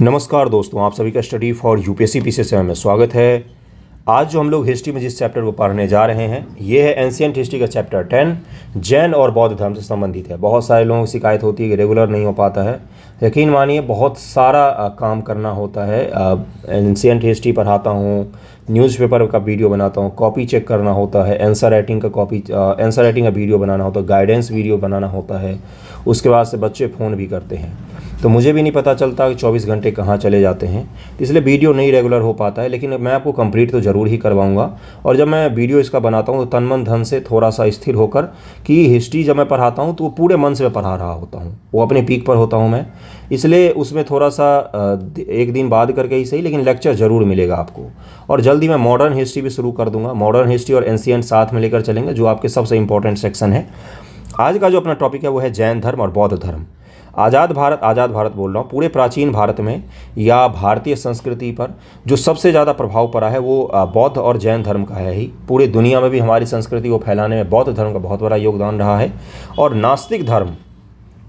नमस्कार दोस्तों, आप सभी का स्टडी फॉर यूपीएससी पीसीएस में स्वागत है। आज जो हम लोग हिस्ट्री में जिस चैप्टर को पढ़ने जा रहे हैं ये है एंशिएंट हिस्ट्री का चैप्टर 10, जैन और बौद्ध धर्म से संबंधित है। बहुत सारे लोगों की शिकायत होती है कि रेगुलर नहीं हो पाता है। यकीन मानिए बहुत सारा काम करना होता है। एंशिएंट हिस्ट्री पढ़ाता हूँ, न्यूज़पेपर का वीडियो बनाता हूँ, कॉपी चेक करना होता है, आंसर राइटिंग का वीडियो बनाना होता है, गाइडेंस वीडियो बनाना होता है। उसके बाद से बच्चे फ़ोन भी करते हैं, तो मुझे भी नहीं पता चलता कि 24 घंटे कहाँ चले जाते हैं, इसलिए वीडियो नहीं रेगुलर हो पाता है। लेकिन मैं आपको कंप्लीट तो ज़रूर ही करवाऊंगा। और जब मैं वीडियो इसका बनाता हूँ तो तन मन धन से थोड़ा सा स्थिर होकर कि हिस्ट्री जब मैं पढ़ाता हूँ तो वो पूरे मन से मैं पढ़ा रहा होता हूँ, वो अपने पीक पर होता हूँ मैं, इसलिए उसमें थोड़ा सा एक दिन बाद करके ही सही लेकिन लेक्चर ज़रूर मिलेगा आपको। और जल्दी मैं मॉडर्न हिस्ट्री भी शुरू कर दूँगा। मॉडर्न हिस्ट्री और एंशिएंट साथ में लेकर चलेंगे, जो आपके सबसे इंपॉर्टेंट सेक्शन है। आज का जो अपना टॉपिक है वो है जैन धर्म और बौद्ध धर्म। आज़ाद भारत बोल रहा हूँ। पूरे प्राचीन भारत में या भारतीय संस्कृति पर जो सबसे ज़्यादा प्रभाव पड़ा है वो बौद्ध और जैन धर्म का है ही। पूरे दुनिया में भी हमारी संस्कृति को फैलाने में बौद्ध धर्म का बहुत बड़ा योगदान रहा है। और नास्तिक धर्म,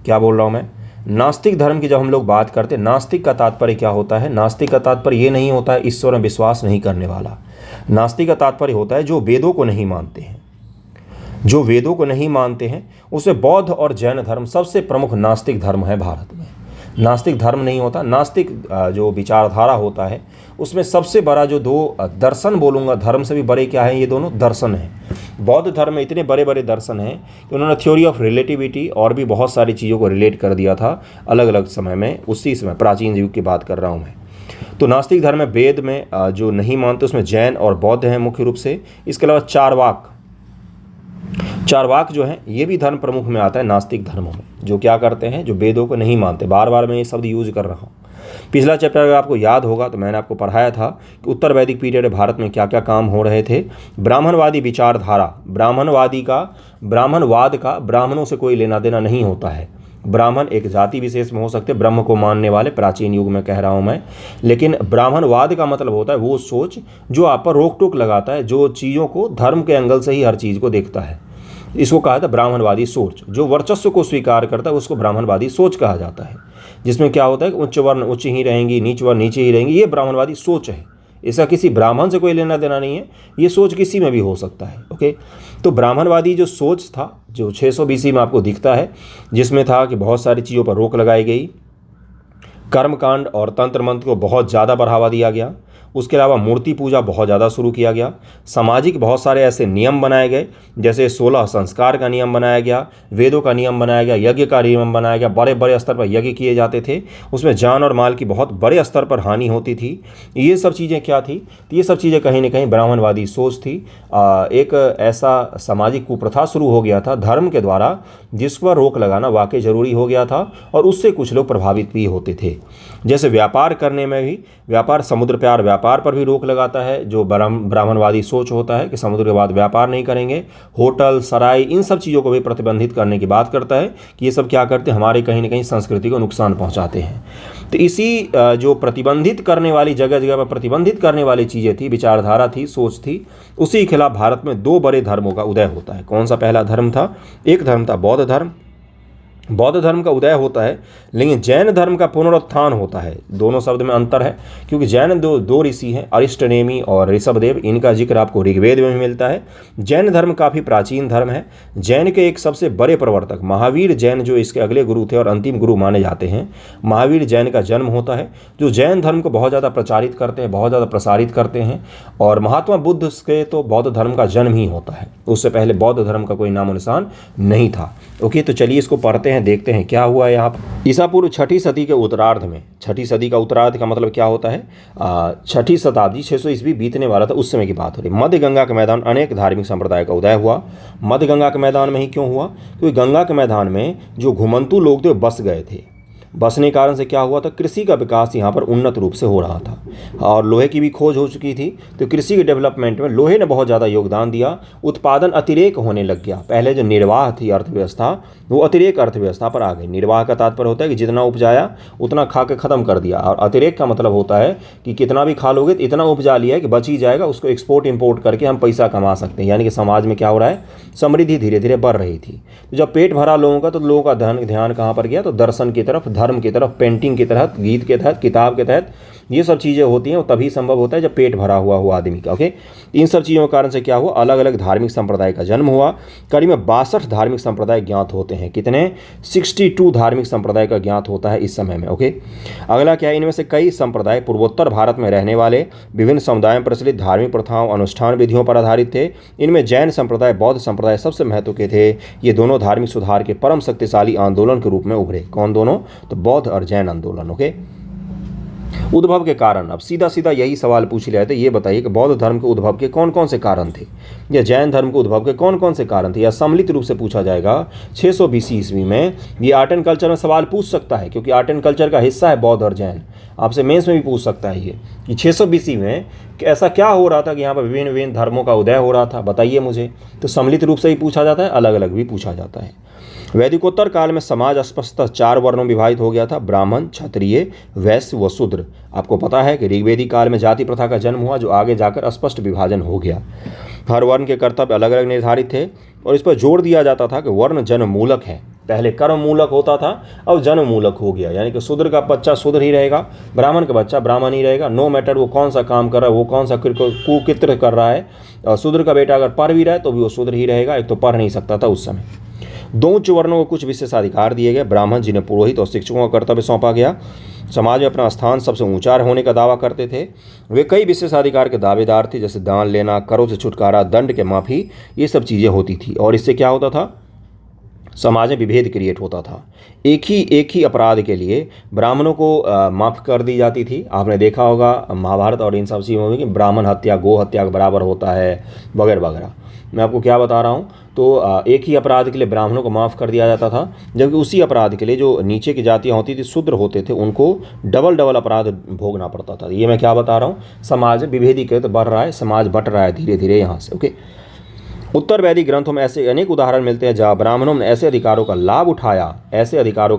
क्या बोल रहा हूँ मैं, नास्तिक धर्म की जब हम लोग बात करते हैं, नास्तिक का तात्पर्य क्या होता है? नास्तिक का तात्पर्य ये नहीं होता है ईश्वर में विश्वास नहीं करने वाला। नास्तिक का तात्पर्य होता है जो वेदों को नहीं मानते हैं, जो वेदों को नहीं मानते हैं। उसमें बौद्ध और जैन धर्म सबसे प्रमुख नास्तिक धर्म है भारत में। नास्तिक धर्म नहीं होता, नास्तिक जो विचारधारा होता है उसमें सबसे बड़ा जो दो दर्शन बोलूँगा, धर्म से भी बड़े क्या हैं, ये दोनों दर्शन हैं। बौद्ध धर्म में इतने बड़े बड़े दर्शन हैं कि उन्होंने थ्योरी ऑफ रिलेटिविटी और भी बहुत सारी चीज़ों को रिलेट कर दिया था अलग अलग समय में। उसी समय प्राचीन युग की बात कर रहा हूँ मैं। तो नास्तिक धर्म में वेद में जो नहीं मानते उसमें जैन और बौद्ध हैं मुख्य रूप से। इसके अलावा चारवाक जो है ये भी धर्म प्रमुख में आता है नास्तिक धर्मों में, जो क्या करते हैं, जो वेदों को नहीं मानते। बार बार मैं ये शब्द यूज कर रहा हूँ। पिछला चैप्टर अगर आपको याद होगा तो मैंने आपको पढ़ाया था कि उत्तर वैदिक पीरियड भारत में क्या क्या काम हो रहे थे। ब्राह्मणवादी विचारधारा, ब्राह्मणवाद का ब्राह्मणों से कोई लेना देना नहीं होता है। ब्राह्मण एक जाति विशेष में हो सकते, ब्रह्म को मानने वाले, प्राचीन युग में कह रहा हूँ मैं। लेकिन ब्राह्मणवाद का मतलब होता है वो सोच जो आप पर रोक टोक लगाता है, जो चीज़ों को धर्म के एंगल से ही हर चीज़ को देखता है। इसको कहा था ब्राह्मणवादी सोच। जो वर्चस्व को स्वीकार करता है उसको ब्राह्मणवादी सोच कहा जाता है, जिसमें क्या होता है कि उच्च वर्ण उच्च ही रहेंगी, नीच वर्ण नीचे ही रहेंगी। ये ब्राह्मणवादी सोच है। इसका किसी ब्राह्मण से कोई लेना देना नहीं है, ये सोच किसी में भी हो सकता है। ओके, तो ब्राह्मणवादी जो सोच था, जो 600 BC में आपको दिखता है, जिसमें था कि बहुत सारी चीज़ों पर रोक लगाई गई, कर्मकांड और तंत्र मंत्र को बहुत ज़्यादा बढ़ावा दिया गया। उसके अलावा मूर्ति पूजा बहुत ज़्यादा शुरू किया गया। सामाजिक बहुत सारे ऐसे नियम बनाए गए, जैसे 16 संस्कार का नियम बनाया गया, वेदों का नियम बनाया गया, यज्ञ का नियम बनाया गया। बड़े बड़े स्तर पर यज्ञ किए जाते थे, उसमें जान और माल की बहुत बड़े स्तर पर हानि होती थी। ये सब चीज़ें क्या थी? तो ये सब चीज़ें कहीं ना कहीं ब्राह्मणवादी सोच थी। एक ऐसा सामाजिक कुप्रथा शुरू हो गया था धर्म के द्वारा, जिस पर रोक लगाना वाकई ज़रूरी हो गया था और उससे कुछ लोग प्रभावित भी होते थे। जैसे व्यापार करने में भी, व्यापार समुद्र प्यार व्यापार पर भी रोक लगाता है, जो ब्राह्मणवादी सोच होता है कि समुद्र के बाद व्यापार नहीं करेंगे। होटल, सराय, इन सब चीज़ों को भी प्रतिबंधित करने की बात करता है कि ये सब क्या करते हैं, हमारे कहीं ना कहीं संस्कृति को नुकसान पहुंचाते हैं। तो इसी जो प्रतिबंधित करने वाली, जगह जगह पर प्रतिबंधित करने वाली चीज़ें थी, विचारधारा थी, सोच थी, उसी के खिलाफ भारत में दो बड़े धर्मों का उदय होता है। कौन सा पहला धर्म था? एक धर्म था बौद्ध धर्म। बौद्ध धर्म का उदय होता है, लेकिन जैन धर्म का पुनरुत्थान होता है। दोनों शब्द में अंतर है, क्योंकि जैन दो ऋषि हैं, अरिष्टनेमी और ऋषभदेव। इनका जिक्र आपको ऋग्वेद में भी मिलता है। जैन धर्म काफ़ी प्राचीन धर्म है। जैन के एक सबसे बड़े प्रवर्तक महावीर जैन, जो इसके अगले गुरु थे और अंतिम गुरु माने जाते हैं, महावीर जैन का जन्म होता है, जो जैन धर्म को बहुत ज़्यादा प्रचारित करते हैं, बहुत ज़्यादा प्रसारित करते हैं। और महात्मा बुद्ध के तो बौद्ध धर्म का जन्म ही होता है, उससे पहले बौद्ध धर्म का कोई नामो निशान नहीं था। ओके, तो चलिए इसको पढ़ते हैं, देखते हैं क्या हुआ यहाँ पर। ईसा पूर्व 6ठी सदी के उत्तरार्ध में, 6ठी सदी का उत्तरार्ध का मतलब क्या होता है? 6ठी शताब्दी 600 ईस्वी बीतने वाला था, उस समय की बात हो रही। मध्य गंगा के मैदान अनेक धार्मिक संप्रदाय का उदय हुआ। मध्य गंगा के मैदान में ही क्यों हुआ? क्योंकि गंगा के मैदान में जो घुमंतु लोग थे वो बस गए थे। बसने के कारण से क्या हुआ था, कृषि का विकास यहाँ पर उन्नत रूप से हो रहा था और लोहे की भी खोज हो चुकी थी। तो कृषि के डेवलपमेंट में लोहे ने बहुत ज़्यादा योगदान दिया। उत्पादन अतिरेक होने लग गया। पहले जो निर्वाह थी अर्थव्यवस्था, वो अतिरेक अर्थव्यवस्था पर आ गई। निर्वाह का तात्पर्य होता है कि जितना उपजाया उतना खा के ख़त्म कर दिया, और अतिरेक का मतलब होता है कि कितना भी खा लोगे तो इतना उपजा लिया है कि बच ही जाएगा, उसको एक्सपोर्ट इंपोर्ट करके हम पैसा कमा सकते हैं। यानी कि समाज में क्या हो रहा है, समृद्धि धीरे धीरे बढ़ रही थी। तो जब पेट भरा लोगों का, तो लोगों का ध्यान कहाँ पर गया, तो दर्शन की तरफ, धर्म की तरफ, पेंटिंग के तहत, गीत के तहत, किताब के तहत, ये सब चीज़ें होती हैं, वो तभी संभव होता है जब पेट भरा हुआ हो आदमी का। ओके, इन सब चीज़ों के कारण से क्या हुआ, अलग अलग धार्मिक संप्रदाय का जन्म हुआ। करीब 62 धार्मिक संप्रदाय ज्ञात होते हैं। कितने? 62 धार्मिक संप्रदाय का ज्ञात होता है इस समय में। ओके, अगला क्या है, इनमें से कई संप्रदाय पूर्वोत्तर भारत में रहने वाले विभिन्न समुदायों में प्रचलित धार्मिक प्रथाओं, अनुष्ठान विधियों पर आधारित थे। इनमें जैन संप्रदाय, बौद्ध संप्रदाय सबसे महत्व के थे। ये दोनों धार्मिक सुधार के परम शक्तिशाली आंदोलन के रूप में उभरे। कौन दोनों? तो बौद्ध और जैन आंदोलन। ओके, उद्भव के कारण, अब सीधा सीधा यही सवाल पूछ लिया था, ये बताइए कि बौद्ध धर्म के उद्भव के कौन कौन से कारण थे, या जैन धर्म के उद्भव के कौन कौन से कारण थे, या सम्मिलित रूप से पूछा जाएगा 600 BC ईस्वी में। ये आर्ट एंड कल्चर में सवाल पूछ सकता है, क्योंकि आर्ट एंड कल्चर का हिस्सा है बौद्ध और जैन। आपसे मेंस में भी पूछ सकता है ये कि 600 BC में ऐसा क्या हो रहा था कि यहाँ पर विभिन्न विभिन्न धर्मों का उदय हो रहा था, बताइए मुझे। तो सम्मिलित रूप से ही पूछा जाता है, अलग अलग भी पूछा जाता है। वैदिकोत्तर काल में समाज स्पष्टतः 4 वर्णों में विभाजित हो गया था, ब्राह्मण, क्षत्रिय, वैश्य व शूद्र। आपको पता है कि ऋग्वेदिक काल में जाति प्रथा का जन्म हुआ, जो आगे जाकर स्पष्ट विभाजन हो गया। हर वर्ण के कर्तव्य अलग अलग निर्धारित थे और इस पर जोर दिया जाता था कि वर्ण जन्म मूलक है। पहले कर्म मूलक होता था, अब जन्म मूलक हो गया, यानी कि शूद्र का बच्चा शूद्र ही रहेगा, ब्राह्मण का बच्चा ब्राह्मण ही रहेगा। नो मैटर वो कौन सा काम कर रहा है, वो कौन सा कुकृत्य कर रहा है। और शूद्र का बेटा अगर पढ़ भी रहा है तो भी वो शूद्र ही रहेगा। एक तो पढ़ नहीं सकता था उस समय। 2 उच्च वर्णों को कुछ विशेषाधिकार दिए गए। ब्राह्मण, जिन्हें पुरोहित और शिक्षकों का कर्तव्य सौंपा गया, समाज में अपना स्थान सबसे ऊंचा होने का दावा करते थे। वे कई विशेषाधिकार के दावेदार थे, जैसे दान लेना, करों से छुटकारा, दंड के माफ़ी, ये सब चीज़ें होती थी। और इससे क्या होता था, समाज में विभेद क्रिएट होता था। एक ही अपराध के लिए ब्राह्मणों को माफ़ कर दी जाती थी। आपने देखा होगा महाभारत और इन सब चीज़ों में कि ब्राह्मण हत्या गो हत्या के बराबर होता है, वगैरह वगैरह। मैं आपको क्या बता रहा हूँ, तो एक ही अपराध के लिए ब्राह्मणों को माफ़ कर दिया जाता था, जबकि उसी अपराध के लिए जो नीचे की जातियाँ होती थी, शूद्र होते थे, उनको डबल अपराध भोगना पड़ता था। ये मैं क्या बता रहा हूँ, समाज विभेदीकृत बढ़ रहा है, समाज बट रहा है धीरे धीरे यहाँ से। ओके, उत्तर वैदिक ग्रंथों में ऐसे अनेक उदाहरण मिलते हैं जहाँ ब्राह्मणों ने ऐसे अधिकारों का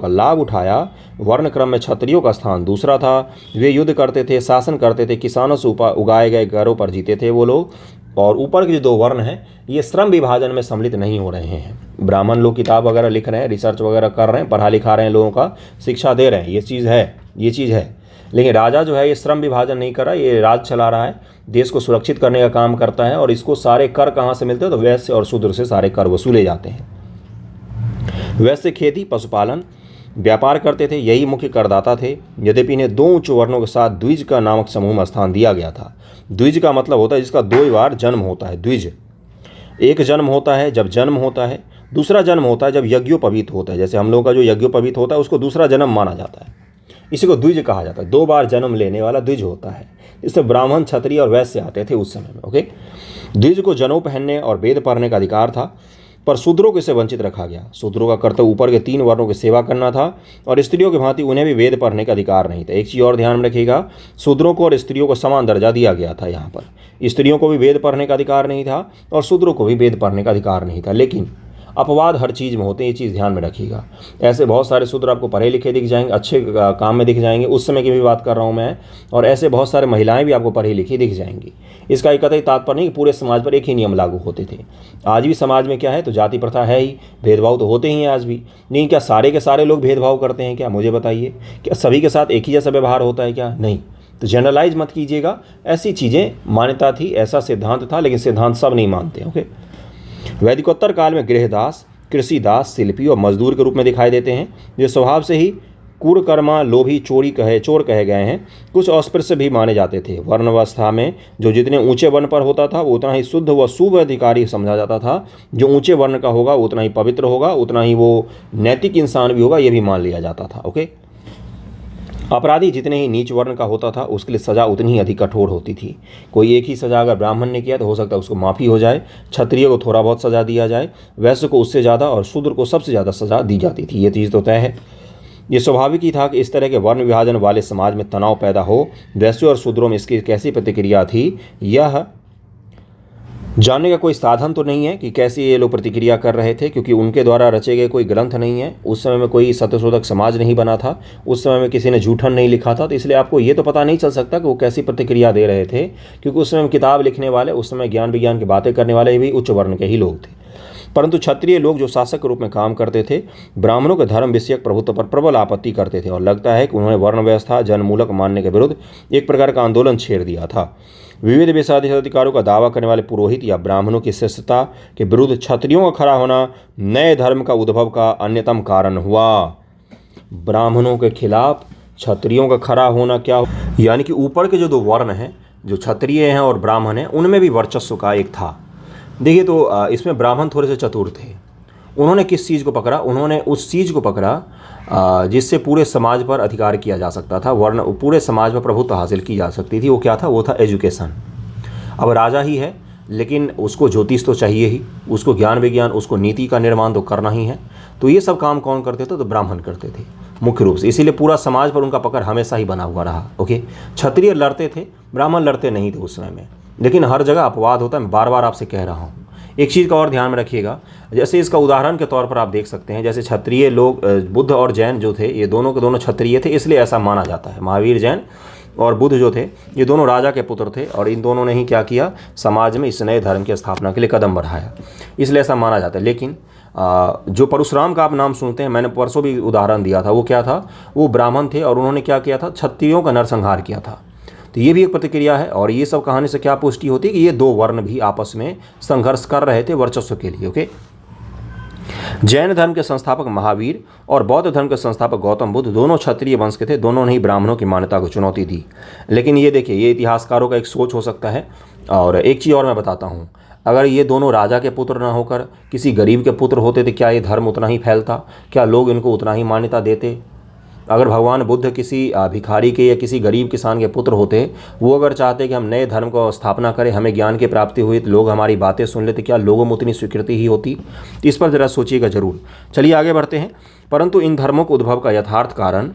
लाभ उठाया। वर्ण क्रम में क्षत्रियों का स्थान दूसरा था। वे युद्ध करते थे, शासन करते थे, किसानों से उगाए गए घरों पर जीते थे वो लोग। और ऊपर के जो 2 वर्ण हैं, ये श्रम विभाजन में सम्मिलित नहीं हो रहे हैं। ब्राह्मण लोग किताब वगैरह लिख रहे हैं, रिसर्च वगैरह कर रहे हैं, पढ़ा लिखा रहे हैं, लोगों का शिक्षा दे रहे हैं, ये चीज़ है। लेकिन राजा जो है ये श्रम विभाजन नहीं कर रहा, ये राज चला रहा है, देश को सुरक्षित करने का काम करता है। और इसको सारे कर कहाँ से मिलते हैं, तो वैश्य और शूद्र से सारे कर वसूले जाते हैं। वैश्य खेती, पशुपालन, व्यापार करते थे, यही मुख्य करदाता थे। यद्यपि इन्हें 2 उच्च वर्णों के साथ द्विज का नामक समूह में स्थान दिया गया था। द्विज का मतलब होता है जिसका 2 बार जन्म होता है, द्विज। एक जन्म होता है जब जन्म होता है, दूसरा जन्म होता है जब यज्ञोपवीत होता है। जैसे हम लोगों का जो यज्ञोपवीत होता है उसको दूसरा जन्म माना जाता है, इसी को द्विज कहा जाता है। 2 बार जन्म लेने वाला द्विज होता है। इससे ब्राह्मण, क्षत्रिय और वैश्य आते थे उस समय में। ओके, द्विज को जनेऊ पहनने और वेद पढ़ने का अधिकार था, पर शूद्रों को इससे वंचित रखा गया। शूद्रों का कर्तव्य ऊपर के 3 वर्णों की सेवा करना था और स्त्रियों की भांति उन्हें भी वेद पढ़ने का अधिकार नहीं था। एक चीज़ और ध्यान में रखिएगा, शूद्रों को और स्त्रियों को समान दर्जा दिया गया था। यहाँ पर स्त्रियों को भी वेद पढ़ने का अधिकार नहीं था और शूद्रों को भी वेद पढ़ने का अधिकार नहीं था। लेकिन अपवाद हर चीज़ में होते हैं, ये चीज़ ध्यान में रखिएगा। ऐसे बहुत सारे शूद्र आपको पढ़े लिखे दिख जाएंगे, अच्छे काम में दिख जाएंगे, उस समय की भी बात कर रहा हूँ मैं। और ऐसे बहुत सारे महिलाएं भी आपको पढ़ी लिखी दिख जाएंगी। इसका एक कतई तात्पर्य नहीं कि पूरे समाज पर एक ही नियम लागू होते थे। आज भी समाज में क्या है, तो जाति प्रथा है ही, भेदभाव तो होते ही हैं आज भी। नहीं, क्या सारे के सारे लोग भेदभाव करते हैं क्या, मुझे बताइए। क्या सभी के साथ एक ही जैसा व्यवहार होता है क्या? नहीं। तो जनरलाइज मत कीजिएगा। ऐसी चीज़ें मान्यता थी, ऐसा सिद्धांत था, लेकिन सिद्धांत सब नहीं मानते। ओके, वैदिकोत्तर काल में गृहदास, कृषिदास, शिल्पी और मजदूर के रूप में दिखाई देते हैं, जो स्वभाव से ही कुरकर्मा, लोभी, चोर कहे गए हैं। कुछ अस्पृश्य भी माने जाते थे। वर्ण अवस्था में जो जितने ऊंचे वर्ण पर होता था वो उतना ही शुद्ध व शुभ अधिकारी समझा जाता था। जो ऊंचे वर्ण का होगा उतना ही पवित्र होगा, उतना ही वो नैतिक इंसान भी होगा, ये भी मान लिया जाता था। ओके, अपराधी जितने ही नीच वर्ण का होता था उसके लिए सज़ा उतनी ही अधिक कठोर होती थी। कोई एक ही सज़ा अगर ब्राह्मण ने किया तो हो सकता है उसको माफ़ी हो जाए, क्षत्रिय को थोड़ा बहुत सज़ा दिया जाए, वैश्य को उससे ज़्यादा और शूद्र को सबसे ज़्यादा सज़ा दी जाती थी। ये चीज़ तो तय है। ये स्वाभाविक ही था कि इस तरह के वर्ण विभाजन वाले समाज में तनाव पैदा हो। वैश्यों और शूद्रों में इसकी कैसी प्रतिक्रिया थी, यह जानने का कोई साधन तो नहीं है कि कैसे ये लोग प्रतिक्रिया कर रहे थे, क्योंकि उनके द्वारा रचे गए कोई ग्रंथ नहीं है। उस समय में कोई सत्यशोधक समाज नहीं बना था, उस समय में किसी ने जूठन नहीं लिखा था, तो इसलिए आपको ये तो पता नहीं चल सकता कि वो कैसी प्रतिक्रिया दे रहे थे, क्योंकि उस समय किताब लिखने वाले, उस समय ज्ञान विज्ञान की बातें करने वाले भी उच्च वर्ण के ही लोग थे। परंतु क्षत्रिय लोग जो शासक के रूप में काम करते थे ब्राह्मणों के धर्म विषयक प्रभुत्व पर प्रबल आपत्ति करते थे और लगता है कि उन्होंने वर्ण व्यवस्था जनमूलक मानने के विरुद्ध एक प्रकार का आंदोलन छेड़ दिया था। विविध विशेषाधिकारों का दावा करने वाले पुरोहित या ब्राह्मणों की श्रेष्ठता के विरुद्ध क्षत्रियों का खड़ा होना नए धर्म का उद्भव का अन्यतम कारण हुआ। ब्राह्मणों के खिलाफ क्षत्रियों का खड़ा होना क्या, यानी कि ऊपर के जो दो वर्ण हैं, जो क्षत्रिय हैं और ब्राह्मण हैं, उनमें भी वर्चस्व का एक था। देखिए, तो इसमें ब्राह्मण थोड़े से चतुर थे। उन्होंने किस चीज़ को पकड़ा? उन्होंने उस चीज़ को पकड़ा जिससे पूरे समाज पर अधिकार किया जा सकता था, वर्ण पूरे समाज पर प्रभुत्व हासिल की जा सकती थी। वो क्या था? वो था एजुकेशन। अब राजा ही है, लेकिन उसको ज्योतिष तो चाहिए ही, उसको ज्ञान विज्ञान, उसको नीति का निर्माण तो करना ही है। तो ये सब काम कौन करते थे? तो ब्राह्मण करते थे मुख्य रूप से। इसीलिए पूरा समाज पर उनका पकड़ हमेशा ही बना हुआ रहा। ओके, क्षत्रिय लड़ते थे, ब्राह्मण लड़ते नहीं थे उस समय में। लेकिन हर जगह अपवाद होता है, मैं बार बार आपसे कह रहा हूँ। एक चीज़ का और ध्यान में रखिएगा, जैसे इसका उदाहरण के तौर पर आप देख सकते हैं, जैसे क्षत्रिय लोग, बुद्ध और जैन जो थे, ये दोनों के दोनों क्षत्रिय थे, इसलिए ऐसा माना जाता है। महावीर जैन और बुद्ध जो थे, ये दोनों राजा के पुत्र थे और इन दोनों ने ही क्या किया? समाज में इस नए धर्म की स्थापना के लिए कदम बढ़ाया, इसलिए ऐसा माना जाता है। लेकिन जो परशुराम का आप नाम सुनते हैं, मैंने परसों भी उदाहरण दिया था, वो क्या था? वो ब्राह्मण थे और उन्होंने क्या किया था? क्षत्रियों का नरसंहार किया था। तो ये भी एक प्रतिक्रिया है। और ये सब कहानी से क्या पुष्टि होती है कि ये दो वर्ण भी आपस में संघर्ष कर रहे थे वर्चस्व के लिए। ओके, जैन धर्म के संस्थापक महावीर और बौद्ध धर्म के संस्थापक गौतम बुद्ध दोनों क्षत्रिय वंश के थे। दोनों ने ही ब्राह्मणों की मान्यता को चुनौती दी। लेकिन ये देखिए, ये इतिहासकारों का एक सोच हो सकता है। और एक चीज़ और मैं बताता हूँ, अगर ये दोनों राजा के पुत्र ना होकर किसी गरीब के पुत्र होते तो क्या ये धर्म उतना ही फैलता? क्या लोग इनको उतना ही मान्यता देते? अगर भगवान बुद्ध किसी भिखारी के या किसी गरीब किसान के पुत्र होते, वो अगर चाहते कि हम नए धर्म को स्थापना करें, हमें ज्ञान की प्राप्ति हुई, तो लोग हमारी बातें सुन लेते, क्या लोगों में उतनी स्वीकृति ही होती? तो इस पर ज़रा सोचिएगा ज़रूर। चलिए आगे बढ़ते हैं। परंतु इन धर्मों के उद्भव का यथार्थ कारण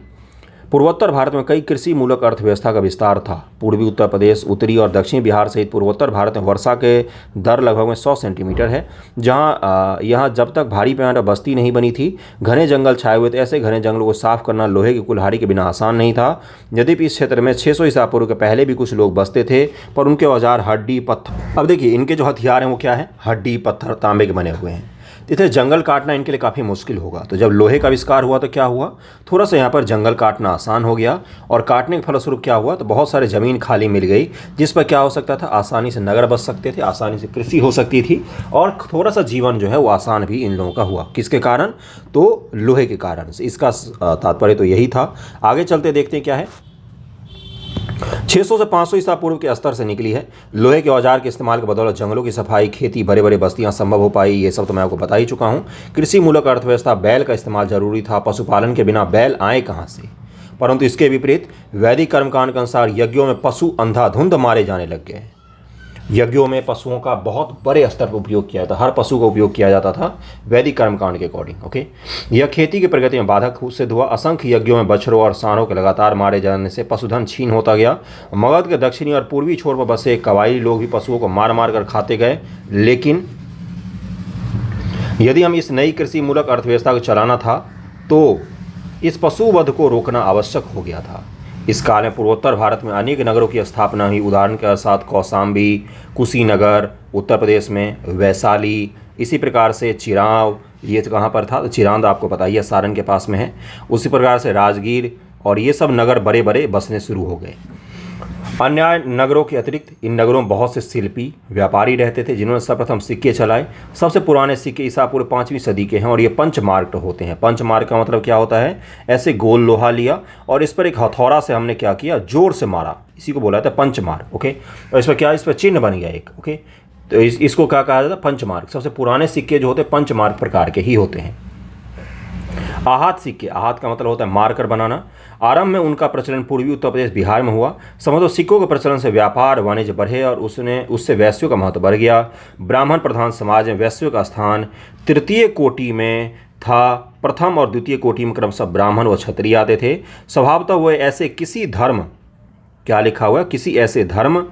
पूर्वोत्तर भारत में कई कृषि मूलक अर्थव्यवस्था का विस्तार था। पूर्वी उत्तर प्रदेश, उत्तरी और दक्षिणी बिहार सहित पूर्वोत्तर भारत में वर्षा के दर लगभग में 100 सेंटीमीटर है। जहाँ यहाँ जब तक भारी पैमाने पर बस्ती नहीं बनी थी, घने जंगल छाए हुए थे। ऐसे घने जंगलों को साफ करना लोहे की कुल्हाड़ी के बिना आसान नहीं था। यद्यपि इस क्षेत्र में 600 ईसा पूर्व के पहले भी कुछ लोग बसते थे, पर उनके औजार हड्डी पत्थर। अब देखिए, इनके जो हथियार हैं वो क्या है? हड्डी पत्थर तांबे के बने हुए हैं। इधर जंगल काटना इनके लिए काफ़ी मुश्किल होगा। तो जब लोहे का आविष्कार हुआ तो क्या हुआ? थोड़ा सा यहाँ पर जंगल काटना आसान हो गया और काटने के फलस्वरूप क्या हुआ? तो बहुत सारे ज़मीन खाली मिल गई, जिस पर क्या हो सकता था? आसानी से नगर बस सकते थे, आसानी से कृषि हो सकती थी और थोड़ा सा जीवन जो है वो आसान भी इन लोगों का हुआ। किसके कारण? तो लोहे के कारण से। इसका तात्पर्य तो यही था। आगे चलते देखते हैं क्या है। 600 से 500 ईसा पूर्व के स्तर से निकली है। लोहे के औजार के इस्तेमाल के बदौलत जंगलों की सफाई, खेती, बड़े बड़े बस्तियां संभव हो पाई। ये सब तो मैं आपको बता ही चुका हूँ। कृषि मूलक अर्थव्यवस्था, बैल का इस्तेमाल जरूरी था। पशुपालन के बिना बैल आए कहाँ से? परंतु इसके विपरीत वैदिक कर्मकांड के अनुसार यज्ञों में पशु अंधाधुंध मारे जाने लग गए। यज्ञों में पशुओं का बहुत बड़े स्तर पर उपयोग किया जाता, हर पशु का उपयोग किया जाता था वैदिक कर्मकांड के अकॉर्डिंग। ओके, यह खेती की प्रगति में बाधक सिद्ध हुआ। असंख्य यज्ञों में बछड़ों और सांडों के लगातार मारे जाने से पशुधन छीन होता गया। मगध के दक्षिणी और पूर्वी छोर पर बसे कबायली लोग भी पशुओं को मार मार कर खाते गए। लेकिन यदि हम इस नई कृषि मूलक अर्थव्यवस्था को चलाना था तो इस पशुवध को रोकना आवश्यक हो गया था। इस काल में पूर्वोत्तर भारत में अनेक नगरों की स्थापना हुई। उदाहरण के साथ कौशाम्बी, कुशीनगर उत्तर प्रदेश में, वैशाली, इसी प्रकार से चिराव, ये कहाँ पर था? चिरांद आपको पता ही है, सारण के पास में है। उसी प्रकार से राजगीर, और ये सब नगर बड़े बड़े बसने शुरू हो गए। अन्य नगरों के अतिरिक्त इन नगरों में बहुत से शिल्पी, व्यापारी रहते थे, जिन्होंने सर्वप्रथम सिक्के चलाए। सबसे पुराने सिक्के ईसा पूर्व 5वीं सदी के हैं और ये पंचमार्क होते हैं। पंचमार्क का मतलब क्या होता है? ऐसे गोल लोहा लिया और इस पर एक हथौड़ा से हमने क्या किया? जोर से मारा, इसी को बोला था पंचमार्क। ओके, और इस पर क्या? इस पर चिन्ह बन गया एक। ओके, तो इसको क्या कहा जाता है? पंचमार्क। सबसे पुराने सिक्के जो होते हैं पंचमार्क प्रकार के ही होते हैं। आहत सिक्के, आहत का मतलब होता है मारकर बनाना। आरंभ में उनका प्रचलन पूर्वी उत्तर प्रदेश, बिहार में हुआ। समझो सिक्कों के प्रचलन से व्यापार वाणिज्य बढ़े और उससे वैश्यों का महत्व बढ़ गया। ब्राह्मण प्रधान समाज में वैश्यों का स्थान तृतीय कोटि में था। प्रथम और द्वितीय कोटि में क्रमशः ब्राह्मण व क्षत्रिय आते थे। स्वभावतः वह ऐसे किसी धर्म, क्या लिखा हुआ? किसी ऐसे धर्म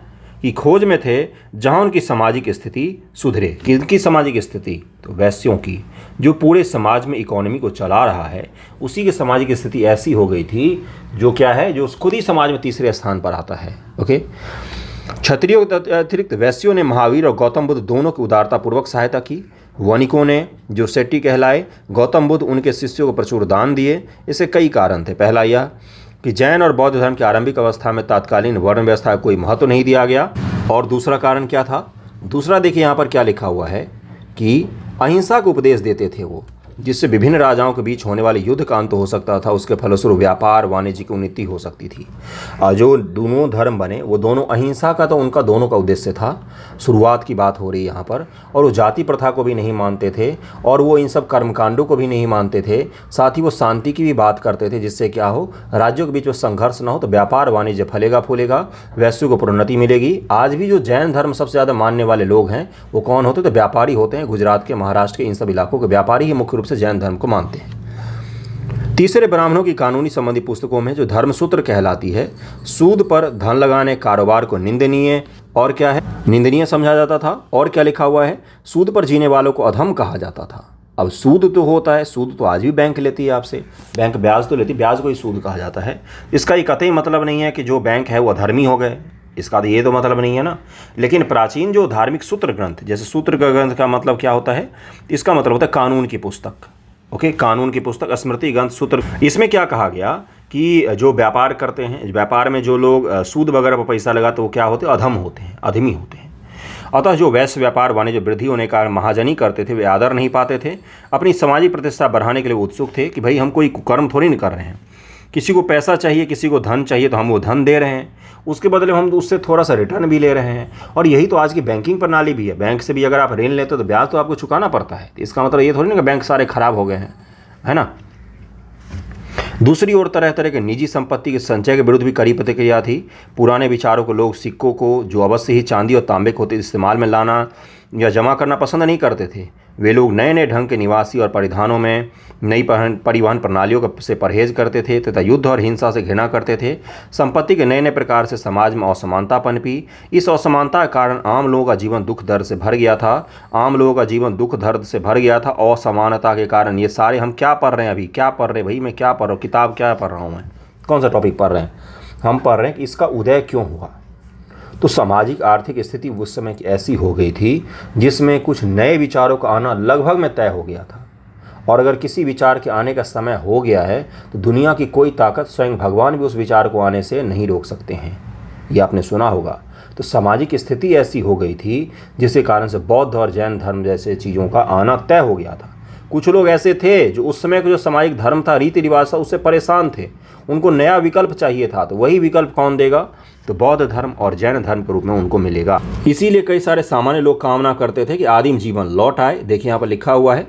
की खोज में थे जहां उनकी सामाजिक स्थिति सुधरे। किनकी सामाजिक स्थिति? तो वैश्यों की, जो पूरे समाज में इकोनॉमी को चला रहा है, उसी की सामाजिक स्थिति ऐसी हो गई थी जो क्या है? जो खुद ही समाज में तीसरे स्थान पर आता है। ओके, क्षत्रियों के अतिरिक्त वैश्यों ने महावीर और गौतम बुद्ध दोनों की उदारतापूर्वक सहायता की। वणिकों ने जो सेट्टी कहलाए, गौतम बुद्ध उनके शिष्यों को प्रचुर दान दिए। इससे कई कारण थे। पहला यह कि जैन और बौद्ध धर्म की आरंभिक अवस्था में तात्कालीन वर्ण व्यवस्था को कोई महत्व नहीं दिया गया। और दूसरा कारण क्या था? दूसरा देखिए यहाँ पर क्या लिखा हुआ है कि अहिंसा को उपदेश देते थे वो, जिससे विभिन्न राजाओं के बीच होने वाले युद्ध का अंत हो सकता था। उसके फलस्वरूप व्यापार वाणिज्य की उन्नति हो सकती थी। जो दोनों धर्म बने वो दोनों अहिंसा का तो उनका दोनों का उद्देश्य था। शुरुआत की बात हो रही है यहाँ पर। और वो जाति प्रथा को भी नहीं मानते थे और वो इन सब कर्मकांडों को भी नहीं मानते थे। साथ ही वो शांति की भी बात करते थे, जिससे क्या हो, राज्यों के बीच में संघर्ष ना हो, तो व्यापार वाणिज्य फलेगा फूलेगा, वैश्विक प्रोन्नति मिलेगी। आज भी जो जैन धर्म सबसे ज़्यादा मानने वाले लोग हैं वो कौन होते? तो व्यापारी होते हैं। गुजरात के, महाराष्ट्र के, इन सब इलाकों के व्यापारी ही मुख्य रूप से जैन धर्म को मानते हैं। तीसरे, ब्राह्मणों की कानूनी संबंधी पुस्तकों में जो धर्मसूत्र कहलाती है, सूद पर धन लगाने कारोबार को निंदनीय और क्या है, निंदनीय समझा जाता था। और क्या लिखा हुआ है? सूद पर जीने वालों को अधम कहा जाता था। अब सूद तो होता है, सूद तो आज भी बैंक लेती है आपसे, बैंक ब्याज तो लेती, ब्याज को ही सूद कहा जाता है। इसका ये कतई मतलब नहीं है कि जो बैंक है वो अधर्मी हो गए, इसका तो ये तो मतलब नहीं है ना। लेकिन प्राचीन जो धार्मिक सूत्र ग्रंथ, जैसे सूत्र ग्रंथ का मतलब क्या होता है? इसका मतलब होता है कानून की पुस्तक। ओके, कानून की पुस्तक, स्मृति ग्रंथ, सूत्र। इसमें क्या कहा गया कि जो व्यापार करते हैं, व्यापार में जो लोग सूद वगैरह पर पैसा लगाते वो क्या होते हैं? अधम होते हैं, अधमी होते हैं। अतः जो वैश्य व्यापार वाणिज्य वृद्धि होने का महाजनी करते थे वे आदर नहीं पाते थे। अपनी सामाजिक प्रतिष्ठा बढ़ाने के लिए उत्सुक थे कि भाई हम कोई कुकर्म थोड़ी नहीं कर रहे हैं। किसी को पैसा चाहिए, किसी को धन चाहिए, तो हम वो धन दे रहे हैं, उसके बदले हम उससे थोड़ा सा रिटर्न भी ले रहे हैं। और यही तो आज की बैंकिंग प्रणाली भी है। बैंक से भी अगर आप ऋण लेते हो तो ब्याज तो आपको चुकाना पड़ता है। इसका मतलब ये थोड़ी ना कि बैंक सारे खराब हो गए हैं, है ना। दूसरी ओर तरह तरह के निजी संपत्ति के संचय के विरुद्ध भी कड़ी प्रतिक्रिया थी। पुराने विचारों को लोग सिक्कों को, जो अवश्य ही चांदी और तांबे को होते, इस्तेमाल में लाना या जमा करना पसंद नहीं करते थे। वे लोग नए नए ढंग के निवासी और परिधानों में नई परिवहन प्रणालियों से परहेज करते थे तथा युद्ध और हिंसा से घृणा करते थे। संपत्ति के नए नए प्रकार से समाज में असमानता पनपी। इस असमानता के कारण आम लोगों का जीवन दुख दर्द से भर गया था। आम लोगों का जीवन दुख दर्द से भर गया था। असमानता के कारण ये सारे, हम क्या पढ़ रहे हैं अभी, क्या पढ़ रहे हैं भाई, मैं क्या पढ़ रहा हूँ, किताब क्या पढ़ रहा हूँ, मैं कौन सा टॉपिक पढ़ रहे हैं? हम पढ़ रहे हैं कि इसका उदय क्यों हुआ। तो सामाजिक आर्थिक स्थिति उस समय की ऐसी हो गई थी जिसमें कुछ नए विचारों का आना लगभग में तय हो गया था। और अगर किसी विचार के आने का समय हो गया है तो दुनिया की कोई ताकत, स्वयं भगवान भी उस विचार को आने से नहीं रोक सकते हैं। ये आपने सुना होगा। तो सामाजिक स्थिति ऐसी हो गई थी जिसके कारण से बौद्ध और जैन धर्म जैसे चीज़ों का आना तय हो गया था। कुछ लोग ऐसे थे जो उस समय का जो सामाजिक धर्म था, रीति रिवाज था, उससे परेशान थे। उनको नया विकल्प चाहिए था। तो वही विकल्प कौन देगा? तो बौद्ध धर्म और जैन धर्म के रूप में उनको मिलेगा। इसीलिए कई सारे सामान्य लोग कामना करते थे कि आदिम जीवन लौट आए। देखिए यहाँ पर लिखा हुआ है,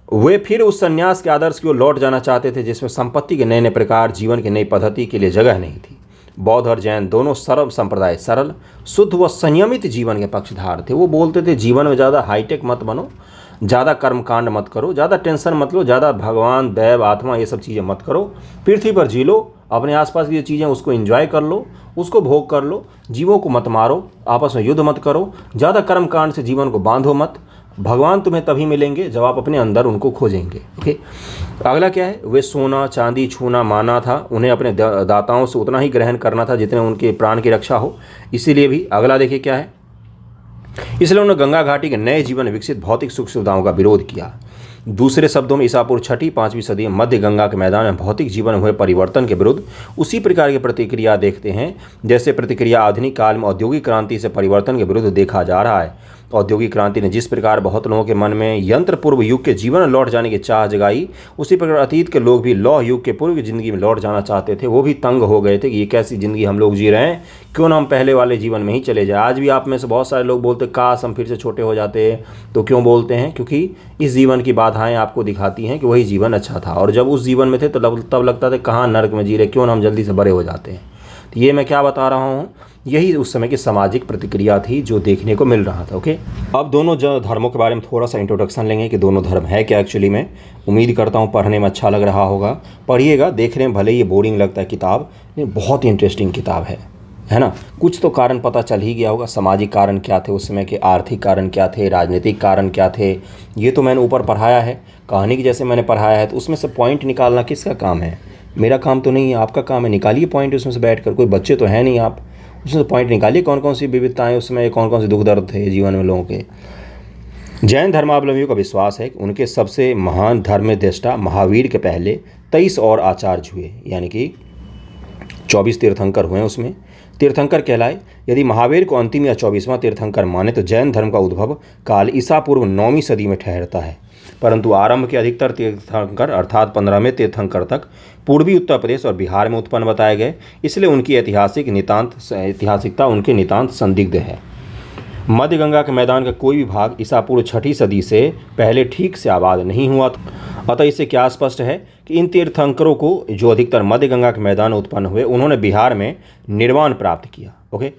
वे फिर उस संन्यास के आदर्श की ओर लौट जाना चाहते थे जिसमें संपत्ति के नए नए प्रकार, जीवन की नई पद्धति के लिए जगह नहीं थी। बौद्ध और जैन दोनों सरल संप्रदाय, सरल, शुद्ध व संयमित जीवन के पक्षधार थे। वो बोलते थे जीवन में ज़्यादा हाईटेक मत बनो, ज़्यादा कर्मकांड मत करो, ज़्यादा टेंशन मत लो, ज़्यादा भगवान, दैव, आत्मा ये सब चीज़ें मत करो। पृथ्वी पर जी लो, अपने आसपास की जो चीज़ें उसको एंजॉय कर लो, उसको भोग कर लो, जीवों को मत मारो, आपस में युद्ध मत करो, ज़्यादा कर्मकांड से जीवन को बांधो मत। भगवान तुम्हें तभी मिलेंगे जब आप अपने अंदर उनको खोजेंगे। ओके, अगला क्या है? वे सोना चांदी छूना माना था। उन्हें अपने दाताओं से उतना ही ग्रहण करना था जितने उनके प्राण की रक्षा हो। इसीलिए भी अगला देखिए क्या है, इसलिए उन्होंने गंगा घाटी के नए जीवन विकसित भौतिक सुख सुविधाओं का विरोध किया। दूसरे शब्दों में ईसापुर 6वीं-5वीं सदी में मध्य गंगा के मैदान में भौतिक जीवन में हुए परिवर्तन के विरुद्ध उसी प्रकार की प्रतिक्रिया देखते हैं जैसे प्रतिक्रिया आधुनिक काल में औद्योगिक क्रांति से परिवर्तन के विरुद्ध देखा जा रहा है। औद्योगिक क्रांति ने जिस प्रकार बहुत लोगों के मन में यंत्र पूर्व युग के जीवन में लौट जाने की चाह जगाई, उसी प्रकार अतीत के लोग भी लौह युग के पूर्व की जिंदगी में लौट जाना चाहते थे। वो भी तंग हो गए थे कि ये कैसी ज़िंदगी हम लोग जी रहे हैं, क्यों ना हम पहले वाले जीवन में ही चले जाए। आज भी आप में से बहुत सारे लोग बोलते काश हम फिर से छोटे हो जाते। तो क्यों बोलते हैं? क्योंकि इस जीवन की बाधाएं आपको दिखाती हैं कि वही जीवन अच्छा था, और जब उस जीवन में थे तो तब लगता था कहाँ नर्क में जी रहे, क्यों ना हम जल्दी से बड़े हो जाते हैं। तो ये मैं क्या बता रहा हूँ, यही उस समय की सामाजिक प्रतिक्रिया थी जो देखने को मिल रहा था। ओके, अब दोनों धर्मों के बारे में थोड़ा सा इंट्रोडक्शन लेंगे कि दोनों धर्म है क्या एक्चुअली में। उम्मीद करता हूँ पढ़ने में अच्छा लग रहा होगा। पढ़िएगा, देखने में भले ये बोरिंग लगता है किताब, लेकिन बहुत ही इंटरेस्टिंग किताब है ना। कुछ तो कारण पता चल ही गया होगा, सामाजिक कारण क्या थे उस समय के, आर्थिक कारण क्या थे, राजनीतिक कारण क्या थे। ये तो मैंने ऊपर पढ़ाया है, कहानी की जैसे मैंने पढ़ाया है। तो उसमें से पॉइंट निकालना किसका काम है? मेरा काम तो नहीं है, आपका काम है। निकालिए पॉइंट उसमें से बैठ कर, कोई बच्चे तो है नहीं आप, उसमें से पॉइंट निकालिए कौन कौन सी विविधताएं उसमें, कौन कौन से दुख दर्द थे जीवन में लोगों के। जैन धर्मावलंबियों का विश्वास है कि उनके सबसे महान धर्मदृष्टा महावीर के पहले 23 और आचार्य हुए, यानी कि 24 तीर्थंकर हुए उसमें तीर्थंकर कहलाए। यदि महावीर को अंतिम या 24वां तीर्थंकर माने तो जैन धर्म का उद्भव काल ईसा पूर्व 9वीं सदी में ठहरता है, परंतु आरंभ के अधिकतर तीर्थंकर अर्थात 15वें तीर्थंकर तक पूर्वी उत्तर प्रदेश और बिहार में उत्पन्न बताए गए, इसलिए उनकी ऐतिहासिकता उनके नितांत संदिग्ध है। मध्य गंगा के मैदान का कोई भी भाग ईसा पूर्व 6वीं सदी से पहले ठीक से आबाद नहीं हुआ था। अतः इससे क्या स्पष्ट है कि इन तीर्थंकरों को, जो अधिकतर मध्य गंगा के मैदान में उत्पन्न हुए, उन्होंने बिहार में निर्वाण प्राप्त किया। ओके,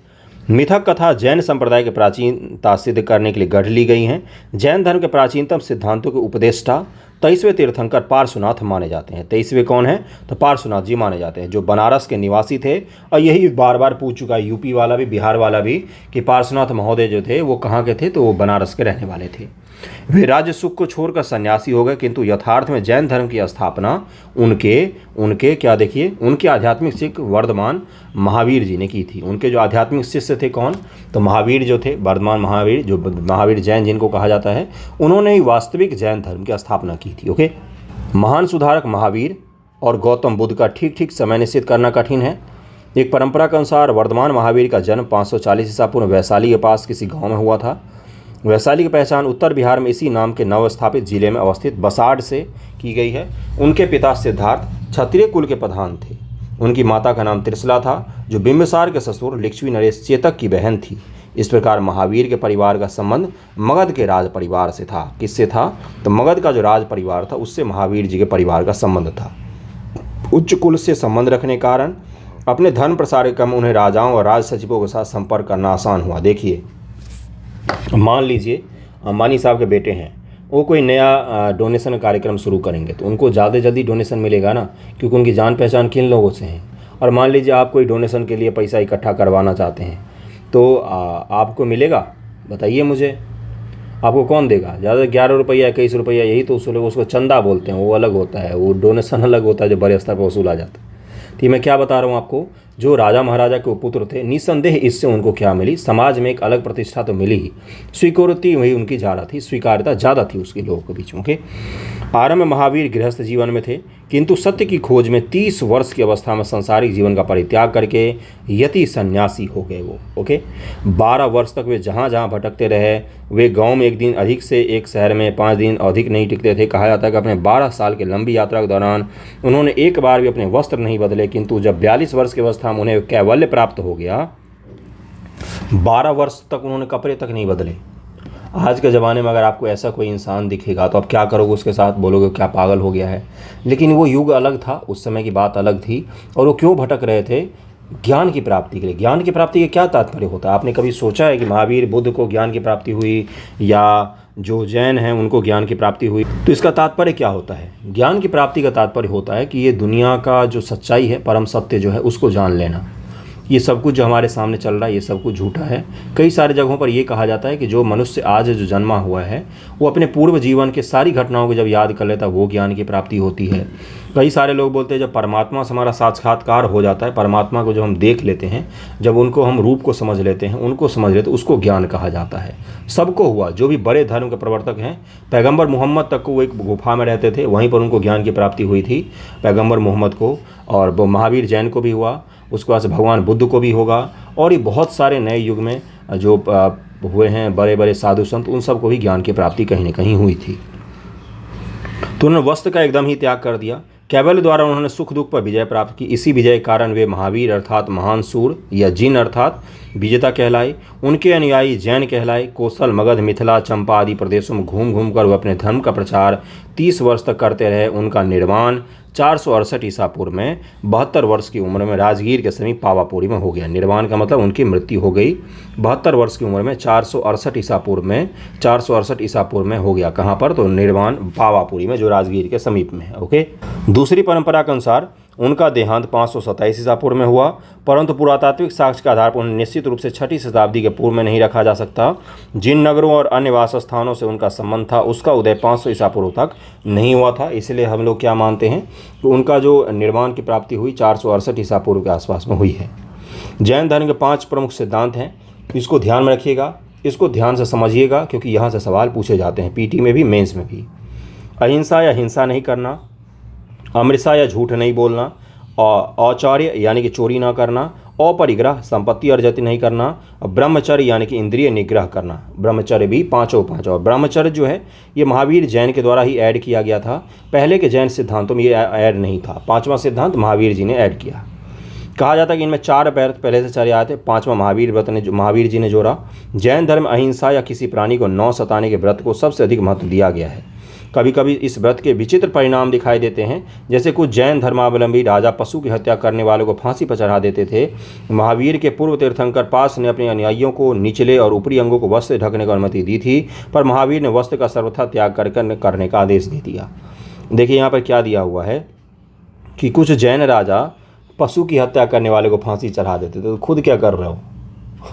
मिथक कथा जैन संप्रदाय की प्राचीनता सिद्ध करने के लिए गढ़ ली गई हैं। जैन धर्म के प्राचीनतम सिद्धांतों के उपदेष्टा 23वें तीर्थंकर पार्श्वनाथ माने जाते हैं। 23वें कौन है? तो पार्श्वनाथ जी माने जाते हैं, जो बनारस के निवासी थे। और यही बार बार पूछ चुका है यूपी वाला भी, बिहार वाला भी, कि पार्श्वनाथ महोदय जो थे वो कहाँ के थे? तो वो बनारस के रहने वाले थे। वे राज्य सुख को छोड़कर सन्यासी हो गए, किंतु यथार्थ में जैन धर्म की स्थापना उनके क्या देखिए, उनके आध्यात्मिक शिष्य वर्धमान महावीर जी ने की थी। उनके जो आध्यात्मिक शिष्य थे कौन? तो महावीर जो थे, वर्धमान महावीर, जो महावीर जैन जिनको कहा जाता है, उन्होंने ही वास्तविक जैन धर्म की स्थापना की थी। ओके, महान सुधारक महावीर और गौतम बुद्ध का ठीक ठीक समय निश्चित करना कठिन है। एक परंपरा के अनुसार वर्धमान महावीर का जन्म 540 ईसा पूर्व वैशाली के पास किसी गाँव में हुआ था। वैशाली की पहचान उत्तर बिहार में इसी नाम के नवस्थापित जिले में अवस्थित बसाड़ से की गई है। उनके पिता सिद्धार्थ क्षत्रिय कुल के प्रधान थे। उनकी माता का नाम त्रिशला था, जो बिंबिसार के ससुर लिच्छवी नरेश चेतक की बहन थी। इस प्रकार महावीर के परिवार का संबंध मगध के राज परिवार से था। किससे था? तो मगध का जो राज परिवार था उससे महावीर जी के परिवार का संबंध था। उच्च कुल से संबंध रखने के कारण अपने धर्म प्रसार के क्रम उन्हें राजाओं और राज सचिवों के साथ संपर्क करना आसान हुआ। देखिए, मान लीजिए अंबानी साहब के बेटे हैं, वो कोई नया डोनेशन कार्यक्रम शुरू करेंगे तो उनको ज़्यादा जल्दी डोनेशन मिलेगा ना, क्योंकि उनकी जान पहचान किन लोगों से है। और मान लीजिए आप कोई डोनेशन के लिए पैसा इकट्ठा करवाना चाहते हैं तो आपको मिलेगा? बताइए मुझे, आपको कौन देगा? ज़्यादा 11 रुपया 21 रुपया, यही तो उसको चंदा बोलते हैं, वो अलग होता है, वो डोनेशन अलग होता है जो बड़े स्तर पर वसूला जाता है। तो मैं क्या बता रहा हूँ आपको, जो राजा महाराजा के पुत्र थे, निसंदेह इससे उनको क्या मिली? समाज में एक अलग प्रतिष्ठा तो मिली ही, स्वीकृति वही उनकी ज़्यादा थी, स्वीकार्यता ज़्यादा थी उसके लोगों के बीच में। ओके, आरंभ में महावीर गृहस्थ जीवन में थे, किंतु सत्य की खोज में 30 वर्ष की अवस्था में सांसारिक जीवन का परित्याग करके यति सन्यासी हो गए वो। ओके, 12 वर्ष तक वे जहाँ जहाँ भटकते रहे। वे गांव में एक दिन अधिक से एक शहर में 5 दिन अधिक नहीं टिकते थे। कहा जाता है कि अपने 12 साल की लंबी यात्रा के दौरान उन्होंने एक बार भी अपने वस्त्र नहीं बदले, किंतु जब 42 वर्ष की अवस्था में उन्हें कैवल्य प्राप्त हो गया, 12 वर्ष तक उन्होंने कपड़े तक नहीं बदले। आज के ज़माने में अगर आपको ऐसा कोई इंसान दिखेगा तो आप क्या करोगे? उसके साथ बोलोगे क्या पागल हो गया है। लेकिन वो युग अलग था, उस समय की बात अलग थी। और वो क्यों भटक रहे थे? ज्ञान की प्राप्ति के लिए। ज्ञान की प्राप्ति के क्या तात्पर्य होता है? आपने कभी सोचा है कि महावीर बुद्ध को ज्ञान की प्राप्ति हुई या जो जैन हैं उनको ज्ञान की प्राप्ति हुई? तो इसका तात्पर्य क्या होता है? ज्ञान की प्राप्ति का तात्पर्य होता है कि ये दुनिया का जो सच्चाई है, परम सत्य जो है, उसको जान लेना। ये सब कुछ जो हमारे सामने चल रहा है ये सब कुछ झूठा है। कई सारे जगहों पर ये कहा जाता है कि जो मनुष्य आज जो जन्मा हुआ है वो अपने पूर्व जीवन के सारी घटनाओं को जब याद कर लेता है वो ज्ञान की प्राप्ति होती है। कई सारे लोग बोलते हैं जब परमात्मा से हमारा साक्षात्कार हो जाता है, परमात्मा को जब हम देख लेते हैं, जब उनको हम रूप को समझ लेते हैं, उनको समझ लेते हैं, उसको ज्ञान कहा जाता है। सबको हुआ, जो भी बड़े धर्म के प्रवर्तक हैं। पैगंबर मोहम्मद तक को वो एक गुफा में रहते थे, वहीं पर उनको ज्ञान की प्राप्ति हुई थी, पैगंबर मोहम्मद को। और वो महावीर जैन को भी हुआ, उसके बाद से भगवान बुद्ध को भी होगा। और ये बहुत सारे नए युग में जो हुए हैं बड़े बड़े साधु संत, उन सबको भी ज्ञान की प्राप्ति कहीं न कहीं हुई थी। तो उन्होंने वस्त्र का एकदम ही त्याग कर दिया। कैवल्य द्वारा उन्होंने सुख दुख पर विजय प्राप्त की। इसी विजय के कारण वे महावीर अर्थात महान सूर या जिन अर्थात विजेता कहलाए। उनके अनुयायी जैन कहलाए। कौशल, मगध, मिथिला, चंपा आदि प्रदेशों में घूम घूम कर वे अपने धर्म का प्रचार 30 वर्ष तक करते रहे। उनका निर्वाण 468 ईसा पूर्व में 72 वर्ष की उम्र में राजगीर के समीप पावापुरी में हो गया। निर्वाण का मतलब उनकी मृत्यु हो गई 72 वर्ष की उम्र में 468 ईसा पूर्व में हो गया। कहाँ पर? तो निर्वाण पावापुरी में, जो राजगीर के समीप में है। ओके, दूसरी परंपरा के अनुसार उनका देहांत 527 ईसा पूर्व में हुआ, परंतु पुरातात्विक साक्ष्य के आधार पर उन्हें निश्चित रूप से 6वीं शताब्दी के पूर्व में नहीं रखा जा सकता। जिन नगरों और अन्य वास स्थानों से उनका संबंध था उसका उदय 500 ईसा पूर्व तक नहीं हुआ था। इसलिए हम लोग क्या मानते हैं कि उनका जो निर्वाण की प्राप्ति हुई 468 ईसा पूर्व के आसपास में हुई है। जैन धर्म के 5 प्रमुख सिद्धांत हैं, इसको ध्यान में रखिएगा। इसको ध्यान से समझिएगा क्योंकि यहाँ से सवाल पूछे जाते हैं, पीटी में भी, मेंस में भी। अहिंसा या हिंसा नहीं करना, अमृषा या झूठ नहीं बोलना, औचौर्य यानी कि चोरी ना करना, अपरिग्रह संपत्ति अर्जित नहीं करना, ब्रह्मचर्य यानी कि इंद्रिय निग्रह करना। ब्रह्मचर्य भी पांचों। ब्रह्मचर्य जो है ये महावीर जैन के द्वारा ही ऐड किया गया था, पहले के जैन सिद्धांतों में ये ऐड नहीं था। पांचवा सिद्धांत महावीर जी ने ऐड किया। कहा जाता है कि इनमें 4 पहले से चले आए थे, 5वां महावीर जी ने जोड़ा। जैन धर्म अहिंसा या किसी प्राणी को न सताने के व्रत को सबसे अधिक महत्व दिया गया है। कभी कभी इस व्रत के विचित्र परिणाम दिखाई देते हैं, जैसे कुछ जैन धर्मावलंबी राजा पशु की हत्या करने वालों को फांसी पर चढ़ा देते थे। महावीर के पूर्व तीर्थंकर पास ने अपने अनुयायियों को निचले और ऊपरी अंगों को वस्त्र से ढकने की अनुमति दी थी, पर महावीर ने वस्त्र का सर्वथा त्याग करने का आदेश दे दिया। देखिए यहाँ पर क्या दिया हुआ है कि कुछ जैन राजा पशु की हत्या करने वाले को फांसी चढ़ा देते थे, तो खुद क्या कर रहे हो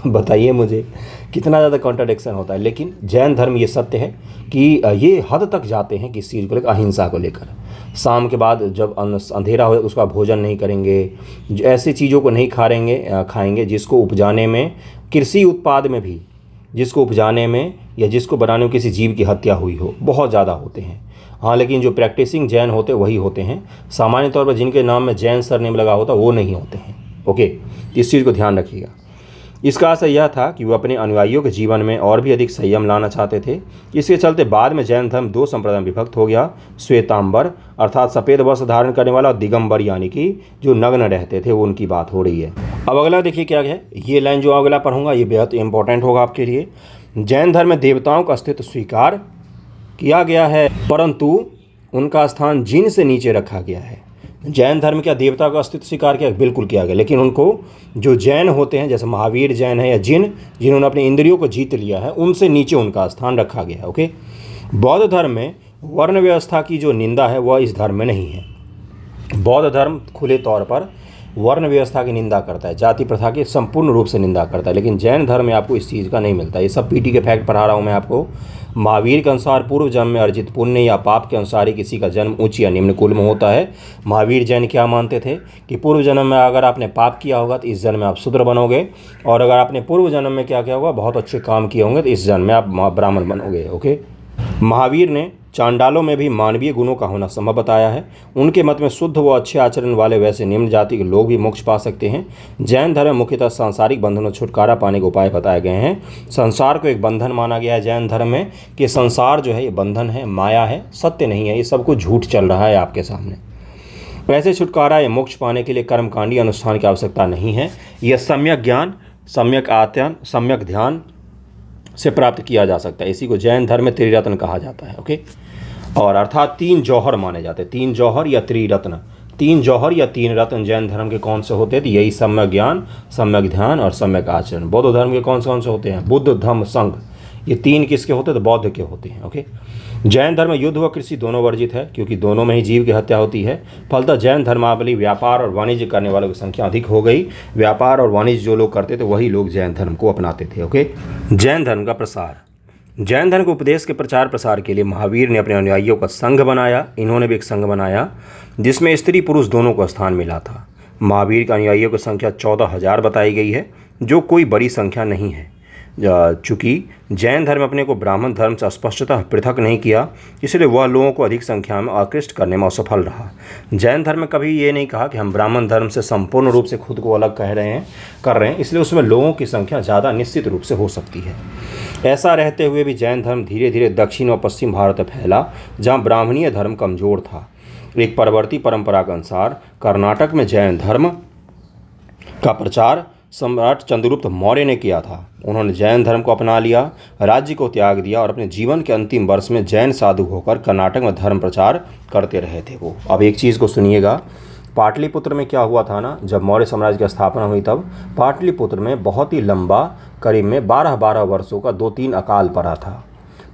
बताइए मुझे, कितना ज़्यादा कॉन्ट्राडिक्शन होता है। लेकिन जैन धर्म ये सत्य है कि ये हद तक जाते हैं कि इस चीज़ को लेकर, अहिंसा को लेकर। शाम के बाद जब अंधेरा हो उसका भोजन नहीं करेंगे, ऐसी चीज़ों को नहीं खाएंगे जिसको उपजाने में, कृषि उत्पाद में भी जिसको उपजाने में या जिसको बनाने में किसी जीव की हत्या हुई हो, बहुत ज़्यादा होते हैं। हाँ, लेकिन जो प्रैक्टिसिंग जैन होते वही होते हैं। सामान्य तौर पर जिनके नाम में जैन सरनेम लगा होता वो नहीं होते हैं। ओके, इस चीज़ को ध्यान रखिएगा। इसका असर यह था कि वो अपने अनुयायियों के जीवन में और भी अधिक संयम लाना चाहते थे। इसके चलते बाद में जैन धर्म 2 संप्रदाय में विभक्त हो गया। श्वेतांबर अर्थात सफ़ेद वस्त्र धारण करने वाला, और दिगंबर यानी कि जो नग्न रहते थे, वो उनकी बात हो रही है। अब अगला देखिए क्या है, ये लाइन जो अगला पढ़ूंगा ये बेहद इंपॉर्टेंट होगा आपके लिए। जैन धर्म में देवताओं का अस्तित्व स्वीकार किया गया है, परंतु उनका स्थान जिन से नीचे रखा गया है। जैन धर्म क्या देवता का अस्तित्व स्वीकार किया? बिल्कुल किया गया, लेकिन उनको जो जैन होते हैं, जैसे महावीर जैन है या जिन्होंने अपनी इंद्रियों को जीत लिया है, उनसे नीचे उनका स्थान रखा गया है। ओके, बौद्ध धर्म में वर्ण व्यवस्था की जो निंदा है वह इस धर्म में नहीं है। बौद्ध धर्म खुले तौर पर वर्ण व्यवस्था की निंदा करता है, जाति प्रथा की संपूर्ण रूप से निंदा करता है, लेकिन जैन धर्म में आपको इस चीज़ का नहीं मिलता। ये सब पीटी के फैक्ट पढ़ा रहा हूँ मैं आपको। महावीर के अनुसार पूर्व जन्म में अर्जित पुण्य या पाप के अनुसार ही किसी का जन्म उच्च या निम्न कुल में होता है। महावीर जैन क्या मानते थे कि पूर्व जन्म में अगर आपने पाप किया होगा तो इस जन्म में आप शूद्र बनोगे, और अगर आपने पूर्व जन्म में क्या किया होगा, बहुत अच्छे काम किए होंगे, तो इस जन्म में आप ब्राह्मण बनोगे। ओके, महावीर ने चांडालों में भी मानवीय गुणों का होना संभव बताया है। उनके मत में शुद्ध व अच्छे आचरण वाले वैसे निम्न जाति के लोग भी मोक्ष पा सकते हैं। जैन धर्म में मुख्यतः सांसारिक बंधनों से छुटकारा पाने के उपाय बताए गए हैं। संसार को एक बंधन माना गया है जैन धर्म में, कि संसार जो है ये बंधन है, माया है, सत्य नहीं है, ये सब कुछ झूठ चल रहा है आपके सामने। वैसे छुटकारा या मोक्ष पाने के लिए कर्मकांडी अनुष्ठान की आवश्यकता नहीं है। यह सम्यक ज्ञान, सम्यक आत्मन, सम्यक ध्यान से प्राप्त किया जा सकता है। इसी को जैन धर्म में त्रिरत्न कहा जाता है। ओके, और अर्थात 3 जौहर माने जाते हैं, 3 जौहर या त्रिरत्न। 3 जौहर या 3 रत्न जैन धर्म के कौन से होते हैं? तो यही सम्यक ज्ञान, सम्यक ध्यान और सम्यक आचरण। बौद्ध धर्म के कौन से होते हैं? बुद्ध, धम्म, संघ। ये 3 किसके होते हैं? तो बौद्ध के होते हैं। ओके, जैन धर्म में युद्ध व कृषि दोनों वर्जित है, क्योंकि दोनों में ही जीव की हत्या होती है। फलतः जैन धर्मावली व्यापार और वाणिज्य करने वालों की संख्या अधिक हो गई। व्यापार और वाणिज्य जो लोग करते थे वही लोग जैन धर्म को अपनाते थे। ओके, जैन धर्म का प्रसार। जैन धर्म के उपदेश के प्रचार प्रसार के लिए महावीर ने अपने अनुयायियों का संघ बनाया। इन्होंने भी एक संघ बनाया जिसमें स्त्री पुरुष दोनों को स्थान मिला था। महावीर के अनुयायियों की संख्या 14,000 बताई गई है, जो कोई बड़ी संख्या नहीं है। चूँकि जैन धर्म अपने को ब्राह्मण धर्म से स्पष्टतः पृथक नहीं किया, इसलिए वह लोगों को अधिक संख्या में आकृष्ट करने में असफल रहा। जैन धर्म में कभी ये नहीं कहा कि हम ब्राह्मण धर्म से संपूर्ण रूप से खुद को अलग कर रहे हैं, इसलिए उसमें लोगों की संख्या ज़्यादा निश्चित रूप से हो सकती है। ऐसा रहते हुए भी जैन धर्म धीरे धीरे दक्षिण और पश्चिम भारत में फैला, जहाँ ब्राह्मणीय धर्म कमज़ोर था। एक परवर्ती परंपरा के अनुसार कर्नाटक में जैन धर्म का प्रचार सम्राट चंद्रगुप्त मौर्य ने किया था। उन्होंने जैन धर्म को अपना लिया, राज्य को त्याग दिया और अपने जीवन के अंतिम वर्ष में जैन साधु होकर कर्नाटक में धर्म प्रचार करते रहे थे वो। अब एक चीज़ को सुनिएगा, पाटलिपुत्र में क्या हुआ था ना, जब मौर्य साम्राज्य की स्थापना हुई तब पाटलिपुत्र में बहुत ही लंबा, करीब में 12-12 वर्षों का 2-3 अकाल पड़ा था।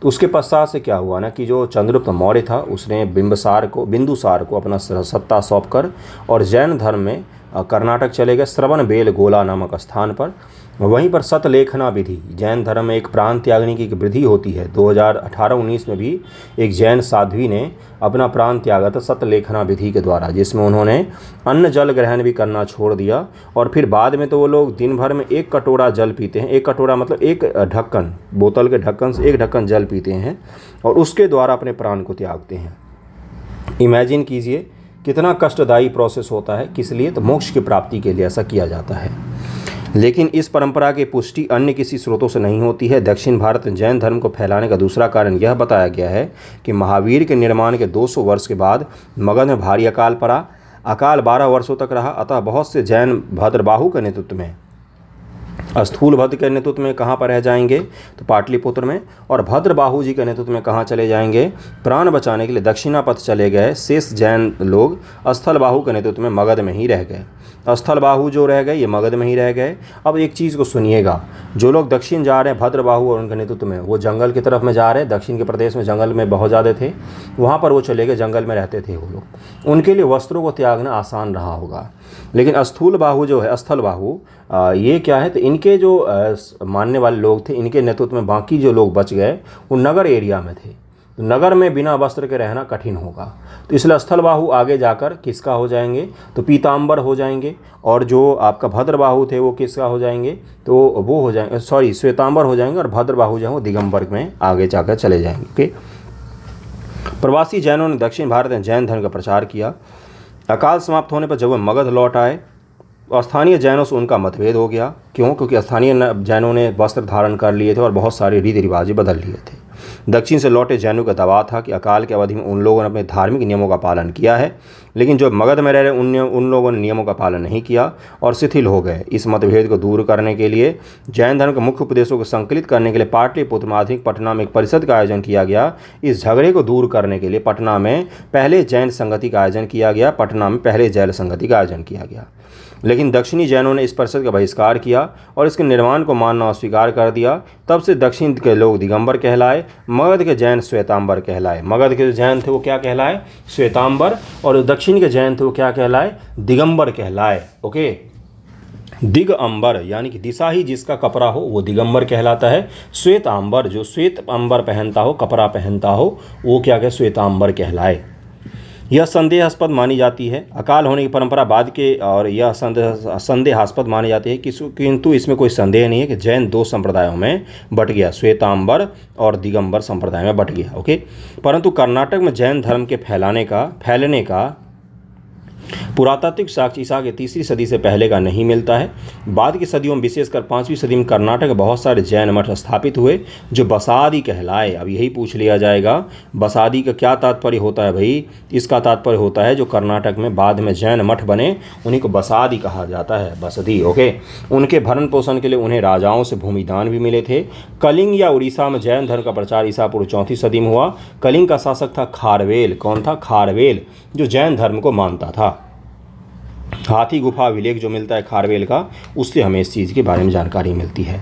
तो उसके पश्चात से क्या हुआ ना कि जो चंद्रगुप्त मौर्य था उसने बिंदुसार को अपना सत्ता सौंपकर और जैन धर्म में कर्नाटक चले गए श्रवणबेलगोला नामक स्थान पर। वहीं पर सतलेखना विधि, जैन धर्म में एक प्राण त्यागने की एक विधि होती है। 2018-19 में भी एक जैन साध्वी ने अपना प्राण त्यागा था सतलेखना विधि के द्वारा, जिसमें उन्होंने अन्न जल ग्रहण भी करना छोड़ दिया। और फिर बाद में तो वो लोग दिन भर में 1 कटोरा जल पीते हैं। 1 कटोरा मतलब 1 ढक्कन, बोतल के ढक्कन से 1 ढक्कन जल पीते हैं और उसके द्वारा अपने प्राण को त्यागते हैं। इमेजिन कीजिए कितना कष्टदायी प्रोसेस होता है। किस लिए? तो मोक्ष की प्राप्ति के लिए ऐसा किया जाता है। लेकिन इस परंपरा की पुष्टि अन्य किसी स्रोतों से नहीं होती है। दक्षिण भारत में जैन धर्म को फैलाने का दूसरा कारण यह बताया गया है कि महावीर के निर्माण के 200 वर्ष के बाद मगध में भारी अकाल पड़ा। अकाल 12 वर्षों तक रहा। अतः बहुत से जैन भद्रबाहु के नेतृत्व में, स्थूलभद्र के नेतृत्व में कहाँ पर रह जाएंगे? तो पाटलिपुत्र में। और भद्रबाहु जी के नेतृत्व में कहाँ चले जाएंगे? प्राण बचाने के लिए दक्षिणापथ चले गए। शेष जैन लोग स्थलबाहु के नेतृत्व में मगध में ही रह गए। स्थलबाहु जो रह गए ये मगध में ही रह गए। अब एक चीज़ को सुनिएगा, जो लोग दक्षिण जा रहे हैं भद्रबाहु और उनके नेतृत्व में, वो जंगल की तरफ में जा रहे हैं। दक्षिण के प्रदेश में जंगल में बहुत ज़्यादा थे, वहाँ पर वो चले गए, जंगल में रहते थे वो लोग। उनके लिए वस्त्रों को त्यागना आसान रहा होगा। लेकिन स्थूलबाहु जो है, स्थलबाहु, ये क्या है? तो इनके जो मानने वाले लोग थे, इनके नेतृत्व में बाकी जो लोग बच गए वो नगर एरिया में थे। तो नगर में बिना वस्त्र के रहना कठिन होगा, तो इसलिए स्थलबाहु आगे जाकर किसका हो जाएंगे? तो पीताम्बर हो जाएंगे। और जो आपका भद्रबाहु थे वो किसका हो जाएंगे? तो वो हो जाएंगे, सॉरी, श्वेतांबर हो जाएंगे। और भद्रबाहु जो है वो दिगंबर में आगे जाकर चले जाएंगे। ओके। प्रवासी जैनों ने दक्षिण भारत में जैन धर्म का प्रचार किया। अकाल समाप्त होने पर जब वे मगध लौट आए, स्थानीय जैनों से उनका मतभेद हो गया। क्यों? क्योंकि स्थानीय जैनों ने वस्त्र धारण कर लिए थे और बहुत सारे रीति रिवाज बदल लिए थे। दक्षिण से लौटे जैनों का दबाव था कि अकाल की अवधि में उन लोगों ने अपने धार्मिक नियमों का पालन किया है, लेकिन जो मगध में रह रहे उन लोगों ने नियमों का पालन नहीं किया और शिथिल हो गए। इस मतभेद को दूर करने के लिए, जैन धर्म के मुख्य उपदेशों को संकलित करने के लिए पाटलिपुत्र में आधुनिक पटना में एक परिषद का आयोजन किया गया। इस झगड़े को दूर करने के लिए पटना में पहले जैन संगति का आयोजन किया गया। पटना में पहले जैन संगति का आयोजन किया गया। लेकिन दक्षिणी जैनों ने इस परिषद का बहिष्कार किया और इसके निर्माण को मानना अस्वीकार कर दिया। तब से दक्षिण के लोग दिगंबर कहलाए, मगध के जैन श्वेतांबर कहलाए। मगध के जो जैन थे वो क्या कहलाए? श्वेतांबर। और दक्षिण के जैन थे वो क्या कहलाए? दिगंबर कहलाए। ओके। दिगंबर यानी कि दिशा ही जिसका कपड़ा हो वो दिगंबर कहलाता है। श्वेतांबर जो श्वेत अंबर पहनता हो, कपड़ा पहनता हो, वो क्या कहे? श्वेतांबर कहलाए। यह संदेहास्पद मानी जाती है। अकाल होने की परंपरा बाद के और यह संदेहास्पद मानी जाती है, किंतु इसमें कोई संदेह नहीं है कि जैन 2 संप्रदायों में बट गया, श्वेतांबर और दिगंबर संप्रदाय में बट गया। ओके। परंतु कर्नाटक में जैन धर्म के फैलने का पुरातात्विक साक्ष्य ईसा के 3री सदी से पहले का नहीं मिलता है। बाद की सदियों में, विशेषकर 5वीं सदी में कर्नाटक में बहुत सारे जैन मठ स्थापित हुए जो बसादी कहलाए। अब यही पूछ लिया जाएगा, बसादी का क्या तात्पर्य होता है भाई? इसका तात्पर्य होता है जो कर्नाटक में बाद में जैन मठ बने उन्हीं को बसादी कहा जाता है, बसदी। ओके। उनके भरण पोषण के लिए उन्हें राजाओं से भूमिदान भी मिले थे। कलिंग या उड़ीसा में जैन धर्म का प्रचार ईसा पूर्व 4वीं सदी में हुआ। कलिंग का शासक था खारवेल। कौन था? खारवेल, जो जैन धर्म को मानता था। हाथी गुफा अभिलेख जो मिलता है खारवेल का, उससे हमें इस चीज़ के बारे में जानकारी मिलती है।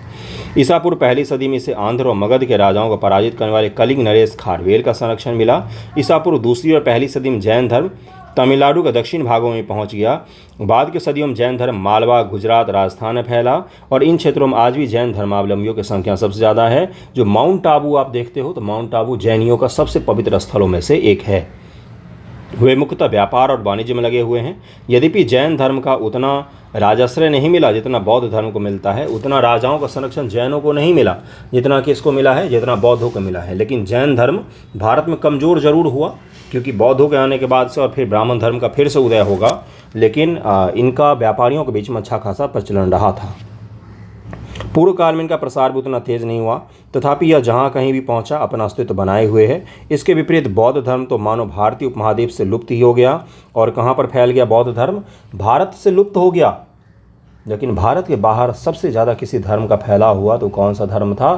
ईसा पूर्व 1ली सदी में इसे आंध्र और मगध के राजाओं को पराजित करने वाले कलिंग नरेश खारवेल का संरक्षण मिला। ईसा पूर्व 2री और 1ली सदी में जैन धर्म तमिलनाडु के दक्षिण भागों में पहुंच गया। बाद के सदियों में जैन धर्म मालवा, गुजरात, राजस्थान में फैला और इन क्षेत्रों में आज भी जैन धर्मावलंबियों की संख्या सबसे ज़्यादा है। जो माउंट आबू आप देखते हो, तो माउंट आबू जैनियों का सबसे पवित्र स्थलों में से एक है। वे मुख्यतः व्यापार और वाणिज्य में लगे हुए हैं। यद्यपि जैन धर्म का उतना राजाश्रय नहीं मिला जितना बौद्ध धर्म को मिलता है, उतना राजाओं का संरक्षण जैनों को नहीं मिला जितना कि इसको मिला है, जितना बौद्धों को मिला है। लेकिन जैन धर्म भारत में कमज़ोर जरूर हुआ, क्योंकि बौद्धों के आने के बाद से और फिर ब्राह्मण धर्म का फिर से उदय होगा, लेकिन इनका व्यापारियों के बीच में अच्छा खासा प्रचलन रहा था। पूर्व काल में इनका प्रसार भी उतना तेज नहीं हुआ, तथापि यह जहाँ कहीं भी पहुँचा अपना अस्तित्व बनाए हुए है। इसके विपरीत बौद्ध धर्म तो मानो भारतीय उपमहाद्वीप से लुप्त ही हो गया। और कहाँ पर फैल गया बौद्ध धर्म? भारत से लुप्त हो गया। लेकिन भारत के बाहर सबसे ज़्यादा किसी धर्म का फैलाव हुआ तो कौन सा धर्म था?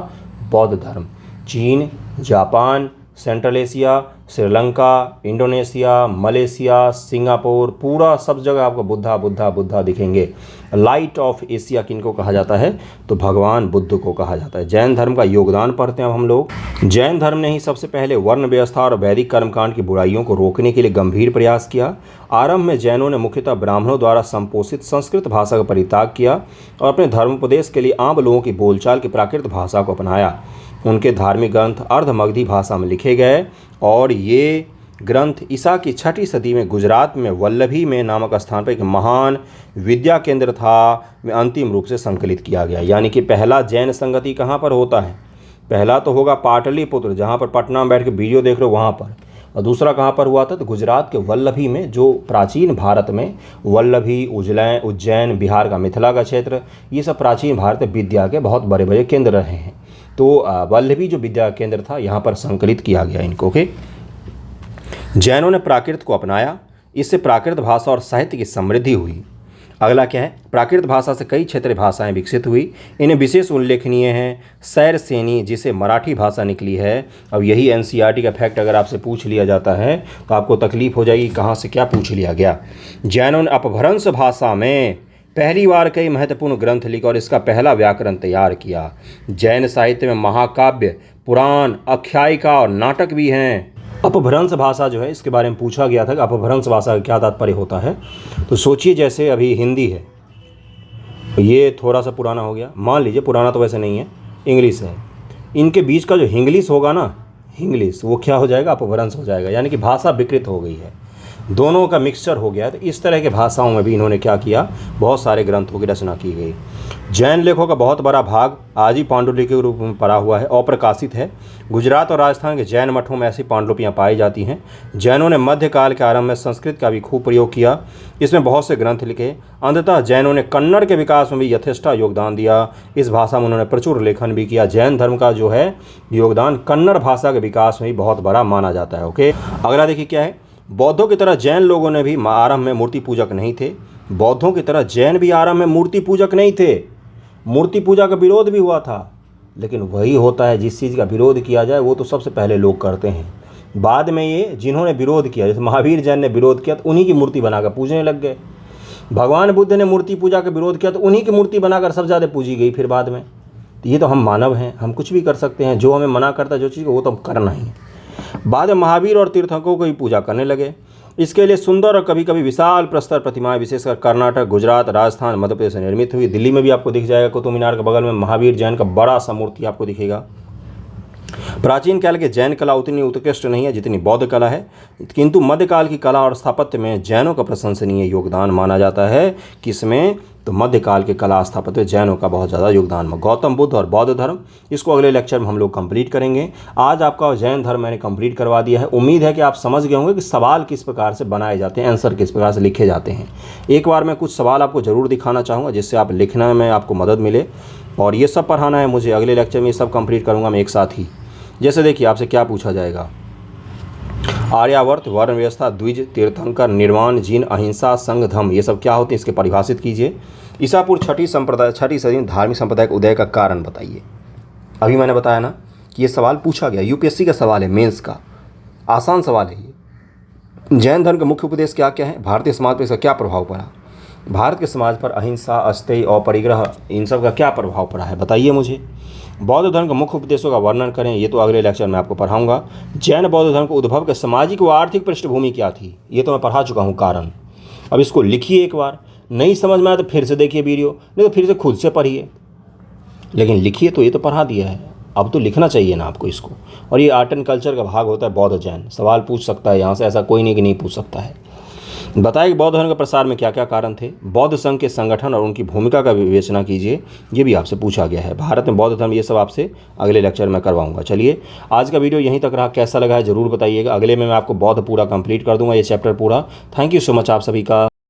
बौद्ध धर्म। चीन, Japan, central Asia, Sri Lanka, Indonesia, Malaysia, Singapore, पूरा सब जगह आपको बुद्धा बुद्धा बुद्धा दिखेंगे। लाइट ऑफ एशिया किनको कहा जाता है? तो भगवान बुद्ध को कहा जाता है। जैन धर्म का योगदान पढ़ते हैं अब हम लोग। जैन धर्म ने ही सबसे पहले वर्ण व्यवस्था और वैदिक कर्मकांड की बुराइयों को रोकने के लिए गंभीर प्रयास किया। आरंभ में जैनों ने मुख्यतः ब्राह्मणों द्वारा संपोषित संस्कृत भाषा का परित्याग किया और अपने धर्मोपदेश के लिए आम लोगों की बोलचाल की प्राकृत भाषा को अपनाया। उनके धार्मिक ग्रंथ अर्धमगधी भाषा में लिखे गए और ये ग्रंथ ईसा की 6वीं सदी में गुजरात में वल्लभी में नामक स्थान पर एक महान विद्या केंद्र था, में अंतिम रूप से संकलित किया गया। यानी कि पहला जैन संगति कहाँ पर होता है? पहला तो होगा पाटलिपुत्र, जहाँ पर पटना में बैठ के वीडियो देख रहे हो वहाँ पर, और दूसरा कहाँ पर हुआ था? तो गुजरात के वल्लभी में, जो प्राचीन भारत में वल्लभी, उज्जैन, बिहार का मिथिला का क्षेत्र, ये सब प्राचीन भारत विद्या के बहुत बड़े बड़े केंद्र रहे हैं। तो वल्लभी जो विद्या केंद्र था, यहाँ पर संकलित किया गया इनको। ओके, जैनों ने प्राकृत को अपनाया, इससे प्राकृत भाषा और साहित्य की समृद्धि हुई। अगला क्या है? प्राकृत भाषा से कई क्षेत्रीय भाषाएं विकसित हुई। इन्हें विशेष उल्लेखनीय हैं सैरसेनी, जिसे मराठी भाषा निकली है। अब यही एनसीईआरटी का फैक्ट अगर आपसे पूछ लिया जाता है तो आपको तकलीफ हो जाएगी कहाँ से क्या पूछ लिया गया। जैनों ने अपभ्रंश भाषा में पहली बार कई महत्वपूर्ण ग्रंथ लिखे और इसका पहला व्याकरण तैयार किया। जैन साहित्य में महाकाव्य, पुराण, आख्यायिका और नाटक भी हैं। अपभ्रंश भाषा जो है, इसके बारे में पूछा गया था कि अपभ्रंश भाषा का क्या तात्पर्य होता है। तो सोचिए, जैसे अभी हिंदी है, ये थोड़ा सा पुराना हो गया, मान लीजिए, पुराना तो वैसे नहीं है, इंग्लिश है, इनके बीच का जो हिंग्लिश होगा ना, हिंग्लिश, वो क्या हो जाएगा? अपभ्रंश हो जाएगा। यानी कि भाषा विकृत हो गई है, दोनों का मिक्सचर हो गया है। तो इस तरह के भाषाओं में भी इन्होंने क्या किया? बहुत सारे ग्रंथों की रचना की गई। जैन लेखों का बहुत बड़ा भाग आज ही पांडुलिपि के रूप में पड़ा हुआ है, अप्रकाशित है। गुजरात और राजस्थान के जैन मठों में ऐसी पांडुलिपियाँ पाई जाती हैं। जैनों ने मध्यकाल के आरंभ में संस्कृत का भी खूब प्रयोग किया, इसमें बहुत से ग्रंथ लिखे। अंततः जैनों ने कन्नड़ के विकास में भी यथेष्ट योगदान दिया। इस भाषा में उन्होंने प्रचुर लेखन भी किया। जैन धर्म का जो है योगदान कन्नड़ भाषा के विकास में भी बहुत बड़ा माना जाता है। ओके, अगला देखिए क्या है? बौद्धों की तरह जैन लोगों ने भी आरंभ में मूर्ति पूजक नहीं थे। बौद्धों की तरह जैन भी आरंभ में मूर्ति पूजक नहीं थे। मूर्ति पूजा का विरोध भी हुआ था, लेकिन वही होता है, जिस चीज़ का विरोध किया जाए वो तो सबसे पहले लोग करते हैं। बाद में ये जिन्होंने विरोध किया, जैसे महावीर जैन ने विरोध किया तो उन्हीं की मूर्ति बनाकर पूजने लग गए। भगवान बुद्ध ने मूर्ति पूजा का विरोध किया तो उन्हीं की मूर्ति बनाकर सब ज़्यादा पूजी गई फिर बाद में। तो ये तो हम मानव हैं, हम कुछ भी कर सकते हैं। जो हमें मना करता है जो चीज़ को, वो तो करना ही है। बाद में महावीर और तीर्थंकरों को ही पूजा करने लगे। इसके लिए सुंदर और कभी कभी विशाल प्रस्तर प्रतिमाएं विशेषकर कर्नाटक, गुजरात, राजस्थान, मध्य प्रदेश से निर्मित हुई। दिल्ली में भी आपको दिख जाएगा, कुतुब मीनार के बगल में महावीर जैन का बड़ा सा मूर्ति आपको दिखेगा। प्राचीन काल के जैन कला उतनी उत्कृष्ट नहीं है जितनी बौद्ध कला है, किंतु मध्यकाल की कला और स्थापत्य में जैनों का प्रशंसनीय योगदान माना जाता है। किसमें? तो मध्यकाल के कला स्थापत्य जैनों का बहुत ज़्यादा योगदान। गौतम बुद्ध और बौद्ध धर्म, इसको अगले लेक्चर में हम लोग कंप्लीट करेंगे। आज आपका जैन धर्म मैंने कंप्लीट करवा दिया है। उम्मीद है कि आप समझ गए होंगे कि सवाल किस प्रकार से बनाए जाते हैं, आंसर किस प्रकार से लिखे जाते हैं। एक बार मैं कुछ सवाल आपको ज़रूर दिखाना चाहूँगा जिससे आप लिखने में आपको मदद मिले, और ये सब पढ़ाना है मुझे। अगले लेक्चर में ये सब कंप्लीट करूँगा मैं एक साथ ही। जैसे देखिए, आपसे क्या पूछा जाएगा? आर्यावर्त, वर्ण व्यवस्था, द्विज, तीर्थंकर, निर्वाण, जीन, अहिंसा, संघ, धम्म, ये सब क्या होते हैं, इसके परिभाषित कीजिए। ईसापुर 6वीं सदी में धार्मिक संप्रदाय के उदय का कारण बताइए। अभी मैंने बताया ना कि ये सवाल पूछा गया, यूपीएससी का सवाल है, मेंस का आसान सवाल है ये। जैन धर्म के मुख्य उपदेश क्या क्या है? भारतीय समाज पर इसका क्या प्रभाव पड़ा? भारत के समाज पर अहिंसा, अस्तेय और परिग्रह, इन सब का क्या प्रभाव पड़ा है, बताइए मुझे। बौद्ध धर्म के मुख्य उपदेशों का वर्णन करें, ये तो अगले लेक्चर में आपको पढ़ाऊंगा। जैन बौद्ध धर्म के उद्भव के सामाजिक व आर्थिक पृष्ठभूमि क्या थी, ये तो मैं पढ़ा चुका हूँ कारण। अब इसको लिखिए एक बार, नहीं समझ में आया तो फिर से देखिए वीडियो, नहीं तो फिर से खुद से पढ़िए, लेकिन लिखिए। तो ये तो पढ़ा दिया है, अब तो लिखना चाहिए ना आपको इसको। और ये आर्ट एंड कल्चर का भाग होता है बौद्ध जैन, सवाल पूछ सकता है यहाँ से, ऐसा कोई नहीं कि नहीं पूछ सकता है। बताइए कि बौद्ध धर्म के प्रसार में क्या क्या कारण थे। बौद्ध संघ के संगठन और उनकी भूमिका का विवेचना कीजिए, ये भी आपसे पूछा गया है। भारत में बौद्ध धर्म, ये सब आपसे अगले लेक्चर में करवाऊंगा। चलिए, आज का वीडियो यहीं तक रहा, कैसा लगा है ज़रूर बताइएगा। अगले में मैं आपको बौद्ध पूरा कंप्लीट कर दूंगा, ये चैप्टर पूरा। थैंक यू सो मच आप सभी का।